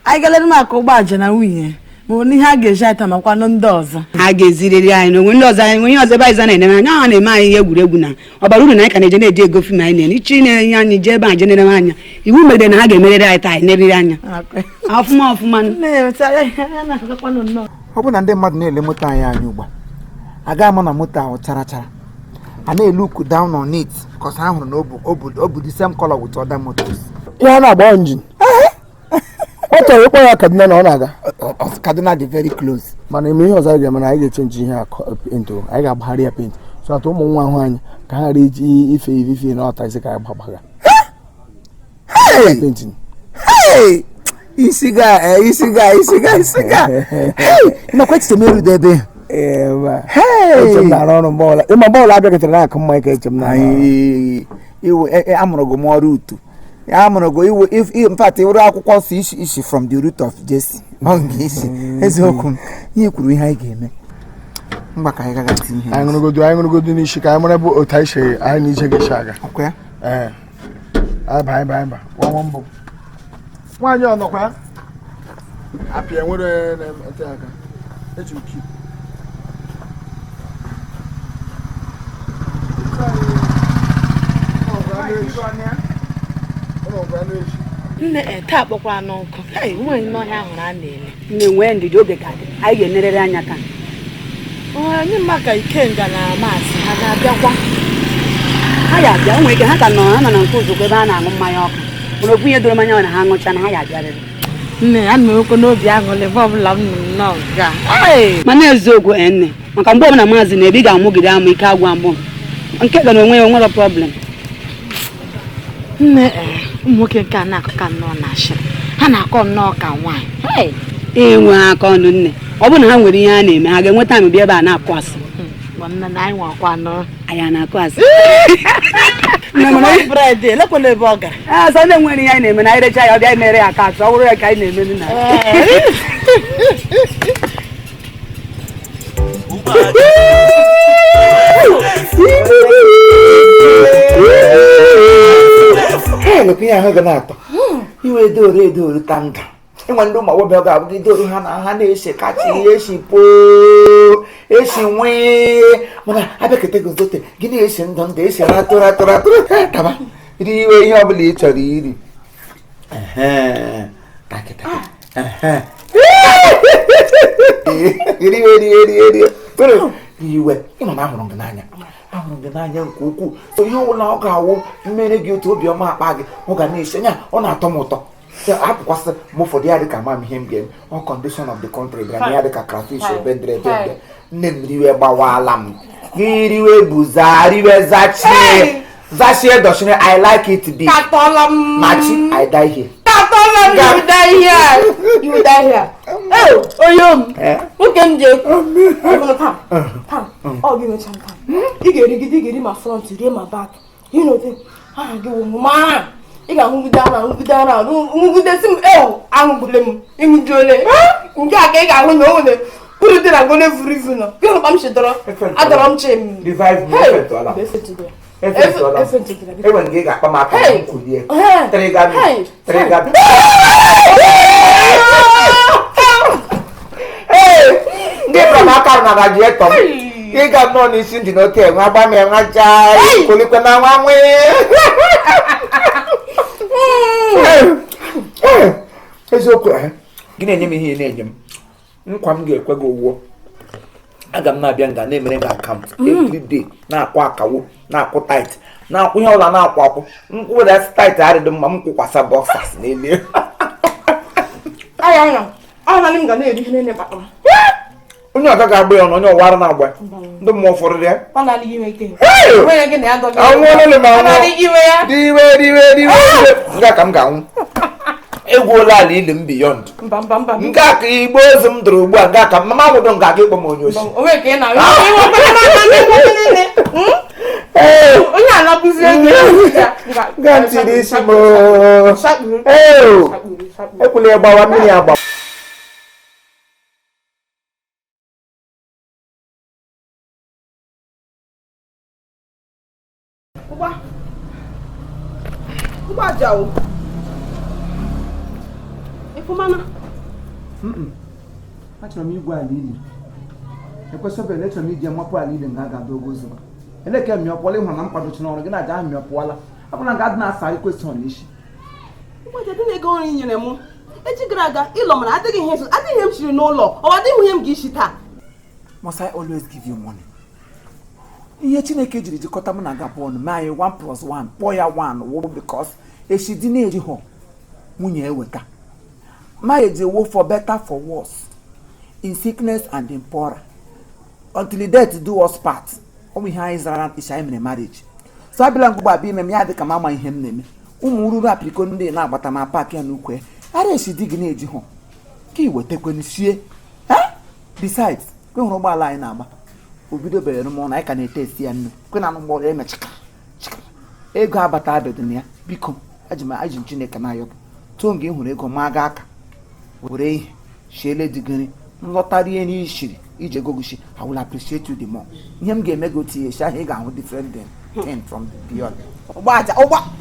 Anyị galere m aka ụgbọ aja na nwunye. Ma ọ n'ihe a ga-eji ata makwanụ ndị ọzọ. Ha ga-eziriri anyị n'onwe ndị ọzọ anyị ihe ọzọ ebe anyị na-eme anya ha na-eme anyị ihe egwuregwu na ọbara uru na anyị ka na-eje ego fim anyị na-ene ichi na-enye anyị jee ebe anyị jenere anya iwu megide na ha ga-emerịrị anyị taa anyị neriri anya ọfụma ọ bụ na ndị mmadụ na-ele moto anyị ugbu a ga ama na moto ahụ chara a na-eluku down on it because ha hụrụ na o bụ the same color with other motors. Ya na-agba engine. Ọ chọrọ ịkpọ ya Kaduna na ọ na-aga. Kaduna dị very close. Mana ime ihe ọzọ ga-eme na anyị ga-echenji ihe paint anyị ga-agbagharị ya paint so that ụmụ nwa ahụ anyị ka ha ghara iji ife na ọta isi ka anyị gbagbaga. Painting. Isiga. Nakwa echiche m erudo ebe. Echem na-arụ ọrụ bọọlụ. Ịma bọọlụ abịaghịtara na-akụ mma ike echem na amụrụ gị m ọrụ utu. Amụrụ gị in fact ịrụ akwụkwọ si isi from the root of Jesse. Ọ ga-esi eziokwu ihe kwuru ihe anyị ga-eme. Mgba ka anyị gaga tinye ihe. Anyị ṅụrụgodu n'isi ka anyị mara bụ otu anyị si anyị na ije ga-esi aga. Okay. Anyị ba. Nwa mbụ. Nwaanyị ọ nọkwa ya? Apị enwere na-ete aka. Echi uki. Nne taa kpọkwara n'ọkụ nwanyị n'ọhịa ahụrụ a na-ele nne nwee ndidi oge ka dị anyị ga-enerere anya taa Onye maka Ikenga na Amasị ha ga-abịakwa. Ha ya abịa nwere ike ha ka nọ na nke ụzụkọ ebe a na-aṅụ mmanya ọkụ mana okwu ihe doro mmanya na ha ṅụcha na ha ya abịarịrị Nne a na-ekwe n'obi aṅụrị ebe ọbụla m nọ nnọọ ga mana eziokwu nne maka mgbe ọbụla maazị na ebe ị ga-amụgide amụ ike agwụ agbụ nke gara onwe ya nwere problem. Nne ụmụ nwoke nke a na-akọ ka nnọọ na ashịrị ha na-akọ nnọọ ka nwaanyị enwe aka ọnụ nne ọ bụ na ha nwere ihe a na-eme ha ga-enweta m bịa ebe a na-akụ asị nne na anyị nwakwa nọ anyị na-akụ asị bred elekwala ebe ọ gara sọ ndị nwere ihe anyị na-eme na anyị recha ya ọ bịa mere ya aka asị ọ bụrụ ya ka anyị na-eme nna Look here, I'm gonna talk. You will do thunder. And when do my web ga-abụ ndị doru ha na ha na-ese kachi esi po esi nwee mana abịakete gozote gịnị esi ndụ ndụ esi ratụrụ taba riwe ihe ọbụla ị chọrọ iri riwe ịma na ahụrụ gị n'anya nke ukwuu so ihe ọbụla ọ ga-awụ mmere gị otu obiọma akpa gị ọ ga na-esi anya ọ na-atọ m ụtọ apụkwasị m ụfọdụ ya dịka ama m ihe m ga-eme ọ condition of the country bịara na ya dịka crayfish obendere nne m riwe gbawala m gị riwe buza riwe zachie doshine I like it big machi I die here you die here oyom nwoke m ji ọ gị mecha nta ị ga-eri ma front rie ma back you know thing aha gị wụ ma ị ga-ahụgide ara nwugide si m ahụgbule m ịṅụjuole nke a ka ị ga-ahụ na o nwere uru dị na ngole vuru ivu nọ gị hụrụkpa m chedọrọ adọrọ m che m enwere gị ga-akpa m aka nkwulie ndị bara m aka na radietọ m ịga nnọọ n'isi ndị n'oke nwa agba m enwa jaa kolikwe na nwa nwee eziokwu gị na-enye m ihe na-enye m nkwa m ga-ekwe gị ụgwọ aga m na-abịa nga na-emere gị akaụntụ everyday na-akwụ akawo na-akwụ tait na-akwụ ihe ọla na-akwụ nkwụda tait adịdị mma m kwụkwasa bọksas n'elu onye ọga ga-agba ya ọnụ onye ọwara na-agba ndị mmụọ ụfọdụ ya nga ka m ga-anwụ egwuola ala ili m biyond nke a ka igbo ozu m dụrụ ugbu a nga ka mama nwụdo nga aga ịkpọ m onye osi ga ntiri isi m ekwula ya gbawa mmiri agba achọrọ m igwe ala ili ekwesịbụla echọrọ m iji amapụ ala ili nga ga-ada ogo ụzọ eleke mịọpụọla ịhụrụ na mkpadochi n'ọrụ gị na aja ahụ mịọpụọla ọbụla nga adị na-asa kwesịrị n'isi ego nri nyere m echi gara aga ịlọ mana adịghị ihe m chiri n'ụlọ ọ adịghị ihe m ga-isi taa. Must I always give you money? Ihe Chineke jiri jikọta m na Gabon mee anyị 1+1 kpọọ ya 1 wụ because echi dị na-eri họ nwunye eweta marriage wo for better for worse in sickness and in poorer until death do us part ọ ihe anyị zara isha anyị mere marriage so abịala ngwugbo abịa ime m ya dị ka m ama ihe m na-eme ụmụ ururu apiriko ndị na-agbata ma paaki ya n'ukwe ara esi di gị na-eji họ ka iwetekweni sie besides kwe hụrụ ụgbọala anyị na-agba obido bere m ọnụ anyị ka na-ete esi ya nnu kwe na anụgbọrọ emechika ego abata abịadị na ya biko aji m Chineke na-ayọ gị tụọ nga ị hụrụ ego ma ga aka were ihe shiele digiri nlọtara ihe n'ishiri ije gogoshi I will appreciate you the more ihe m ga-eme gị otu ihe shi ahụ ị ga-ahụ different thing from beyond ụgba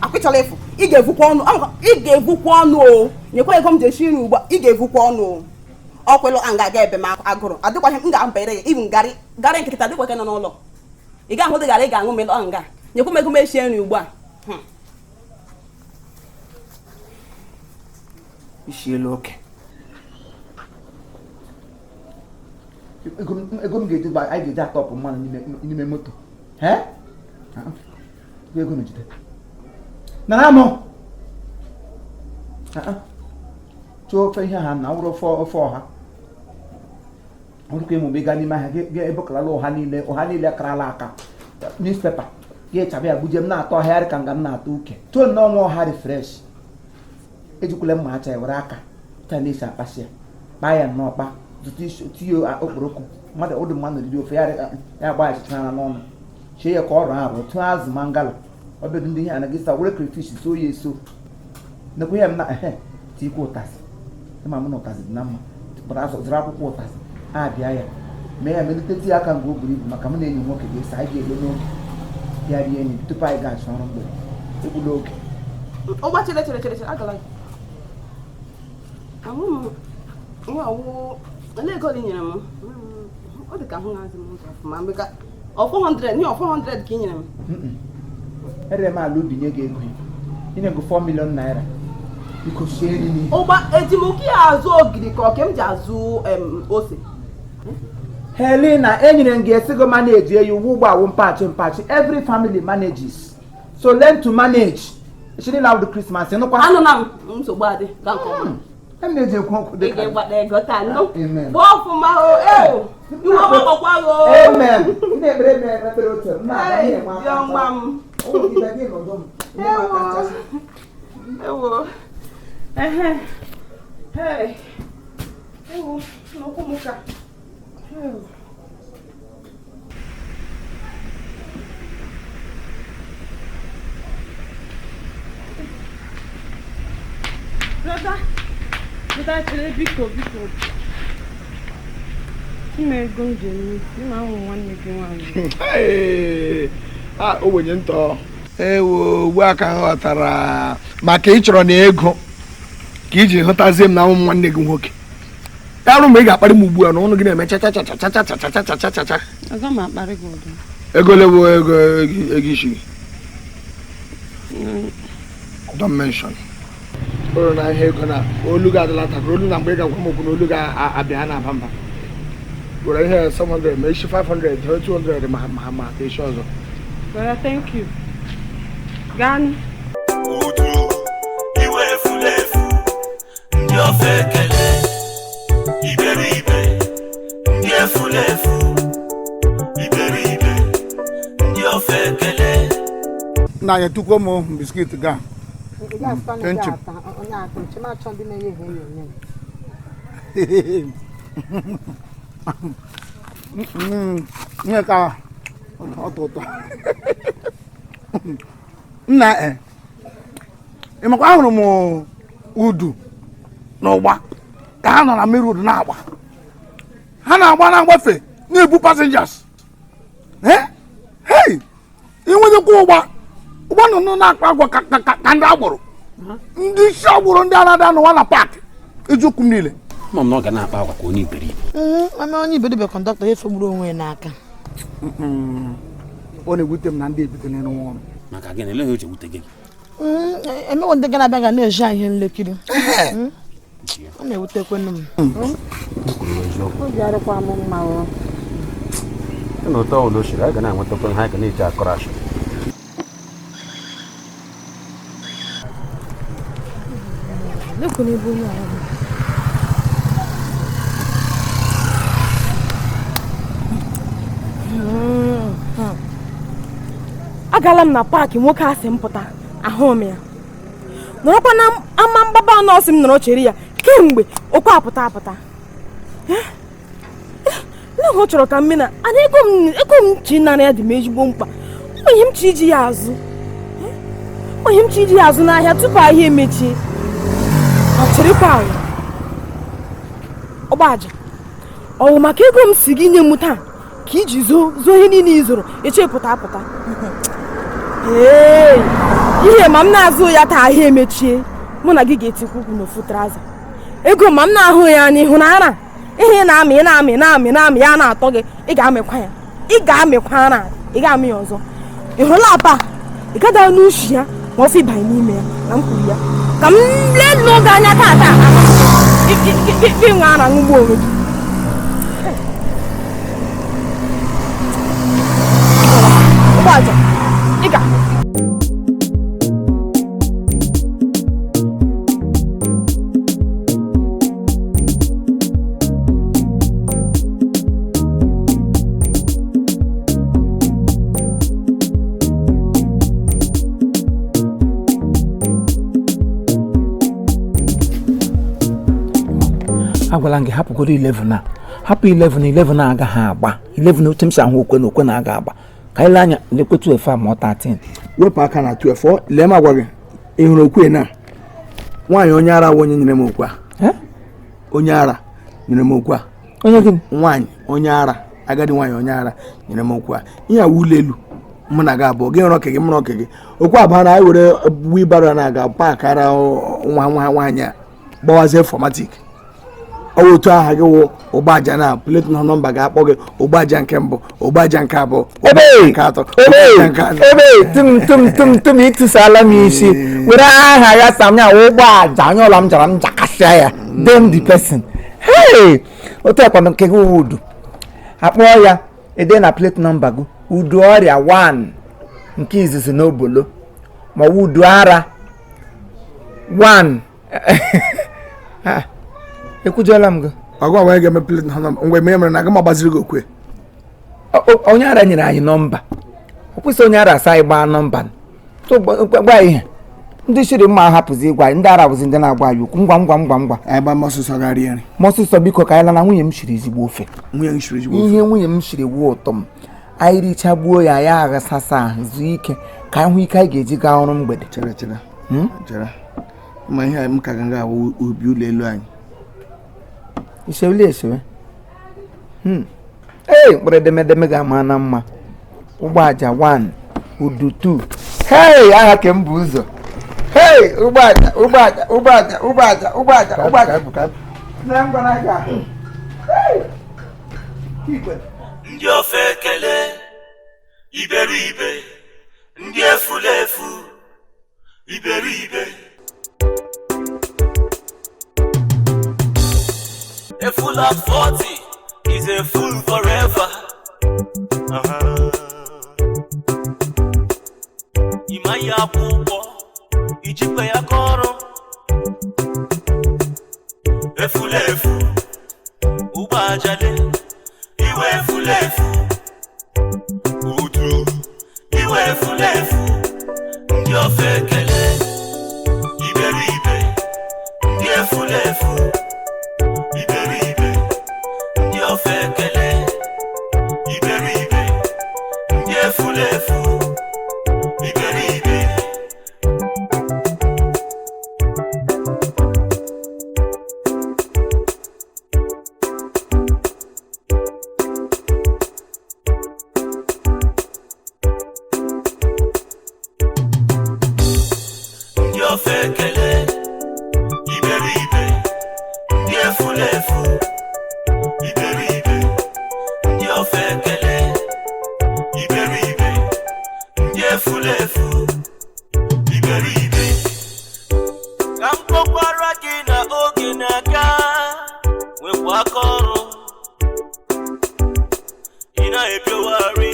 akwịchọrọ efu ị ga-evukwa ọnụ o nyekwa ego m ji esi nri ugbu a ị ga-evukwa ọnụ o ọ kwelụ nga aga ebe m agụrụ adịkwaghị m ga-ambere ya ibu garị nkịta dịkwa ke nọ n'ụlọ ị ga-ahụ dị gara ị ga-aṅụ melọ nga nyekwa m ego m esi nri ugbu a isiela oke ego m ga-eji anyị ga-eji atọpụ mmanụ n'ime moto ego na jide nara mụ chụọ ofe ihe ha na wụrụ ofe ọha ọrụkwa emume gaa n'ime ahịa ga-ebokarala ụha niile akarala aka newspaper ga-echabe ya gbuje m na-atọ ọhịarị ka nga m na-atọ uke tụọ na ọnwa ọha refresh ejikwala mma acha ya were aka taa na-esi akpasị ya kpaa ya n'ọkpa zụta isi tinye okporoko mmadụ ụdị mmadụ riri ofe ya gba achịchara n'ọnụ chie ya ka ọ rụọ arụ tụọ azụ mangala ọbịadụ ndị ihe anaghị sa were crayfish so ya eso nekwa ya m na tikwa ụtazị ịma m na ụtazị dị na mma zụrụ akwụkwọ ụtazị abịa ya mee ya meliteti aka mgbe o buru ibu maka m na enyi nwoke ga-esa anyị ga-elo n'oge ya rie enyi tupu anyị ga-achọ ọrụ mgbede egbula oge ụgba chere agala olee ego dị nyere m ọ dị ka ahụ na-azị m ụzọ ọfụma meka ọ 400 nye ọ 400 ka ị nyere m ere m ala ubi nye gị ego inye gị 4 million naira biko sie nri ụgba etimoki ya azụ ogiri ka ọ ka m ji azụ ose Helena enyere m gị esigo manage ya ụgbọ ụgbọ awụ mpachi every family manages so learn to manage shiri na the Christmas nụkwa anụ na nsogbu adị ga nke ọma na-eji ekwu okwu dị ka ịgbada ego taa nụ bụ ọfụma o iwe ọgbakọkwa o amen na-ekpere m ekpere otu nwa m ewo ewo n'ụkwụ m ka Brother, chere biko ime ego njem ịma ahụ nwanne gị nwaanyị ogbenye ntọ ewo ugbu a ka ghọtara maka ịchọrọ na ego ka iji hụtazie m na ụmụ nwanne gị nwoke ya rụ mgbe ị ga-akparị m ugbu a na ụnụ gị na-eme chachachachachachachachachachacha aga m akparị gị ụdọ ego lewo ego isi don't mention olu na ihe ego na olu ga-adịla takịrị olu na mgbe ị ga-agwa m okwu na olu ga-abịa na-aba mba were ihe 700 ma isi 500 200 ma ka isi ọzọ brother thank you gani udu iwe efulefu ndị Ofekele iberibe ndị efulefu iberibe ndị Ofekele na ya tukwo mo biskit ga nye ka ọtụtụ nna ịmakwa ahụrụ m udu n'ụgba ka ha nọ na mmiri udu na-agba ha na-agbafe na-ebu passengers inwenyekwa ụgba nọ na-akpa agwa ka ndị agboro ndị isi agboro ndị anada n'ụwa na paakị iji okwu m niile ma m na ọ ga na-akpa agwa ka onye iberibe onye iberibe kọndọktọ ya fegburu onwe ya n'aka ọ na-ewute m na ndị ebitele n'ụwa ọrụ maka gị na eleghị oche wute gị emewo ndị ga-abịa ga na-eji ihe nlekiri ọ na-ewutekwenụ m obi arịkwa m mma na ụtọ ụlọ ochiri anyị ga na-enwetakwa ha ga na-eji akọrọ ashọ agala m na paakị nwoke asị m pụta ahụ m ya nọrọkwa na ama mgbaba nọọsị m nọrọ chere ya kemgbe okwe apụta ọ chọrọ ka mmena ana ego m chi nara ya dị m ezigbo mkpa onye m chi iji ya azụ n'ahịa tupu ahịa emechie ọ chịrịkwa ọgbaja ọwụ maka ego m si gị nye m taa ka iji zoo ihe niile ị zụrụ echepụta ihe ma m na-azụ ya taa ahịa emechie mụ na gị ga-etikwa ukwu n'ofu traza ego ma m na-ahụ ya n'ihu na ara ihe na-amị ya na-atọ gị ị ga-amịkwa ara ị ga-amị ya ọzọ ị hụla apa ị gada n'ushi ya ma ofe ịbanye n'ime ya na m kwuru ya ka m lee n'oge anya taa inwe ara ṅụgbu onwe gị ụgbọaja ị ga agwala m gị hapụgoro 11 a hapụ 11 agaghị agba 11 otu m si ahụ okwe na okwe na aga agba ka ile anya lekwe 12 a ma ọ 13 wepụ aka na 12 lee m agwa gị ị hụrụ okwe na nwaanyị onye ara onye nyere m okwe a onye ara nyere m okwe a onye gị nwaanyị onye ara agadi nwaanyị onye ara nyere m okwe a ihe awụla elu mụ na gị abụọ gị nrọ ke gị mụrụ oke gị okwe abụọ na anyị were wibaro na-aga paakara nwa nwaanyị a gbawazie fọmatik otu aha gị wụ ụgbaja na plate na nọmba ga-akpọ gị ụgbaja nke mbụ ụgbaja nke abụọ nke atọ tum ịtụsala m isi were aha ya sam ya ụgbọaja onye ọla m jara m jakasịa ya dem the person otu akwa nke gị udu akpọọ ya ede na plate nọmba gị udu ọrịa 1 nke izizi n'obolo ma udu ara 1 ekwujola m gị ọgwa wee ga-eme plate nọmba mgbe mere na aga m agbaziri gị okwe onye ara nyere anyị nọmba ọ kwụsị onye ara asa anyị gbaa nọmba gwa ihe ndị shiri mma ahapụzi ịgwa anyị ndị ara bụzi ndị na-agwa anyị okwu ngwa anyị gba mọsụsọ garị nri mọsụsọ biko ka anyị lana nwunye m shiri ezigbo ofe ihe nwunye m shiri wuo ụtọ m anyị richagbuo ya ya aghasasa ahụ zuo ike ka anyị hụ ike anyị ga-eji gaa ọrụ mgbede chere ma ihe m ka ga awụ ubi ụlọ elu anyị esewe mkpụrụ edemedeme ga-ama na mma ụgbọaja 1 udu 2 aha ke m bụ ụzọ ụgbọaja ndị Ofekele iberibe ndị efulefu iberibe a fool at 40 is a fool forever. Imaya akwụkwọ ijikwa ya kọrọ efulefu ụgbọajale iwe efulefu udu iwe efulefu ndị Ofekele iberibe ndị efulefu iberibe ndị Ofekele iberibe ndị efulefu iberibe ndị Ofekele iberibe ndị efulefu iberibe ndị Ofekele iberibe ndị efulefu iberibe ka m kpọkwara gị na oge na-aga nwekwa aka ọrụ ị na-ebiowari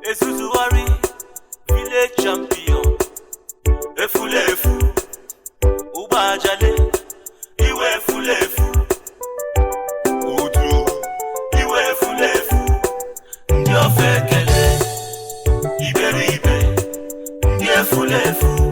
ezuzugharị village champion efulefu ụgbọajale iwe efulefu udu iwe efulefu ndị Ofekele iberibe ndị efulefu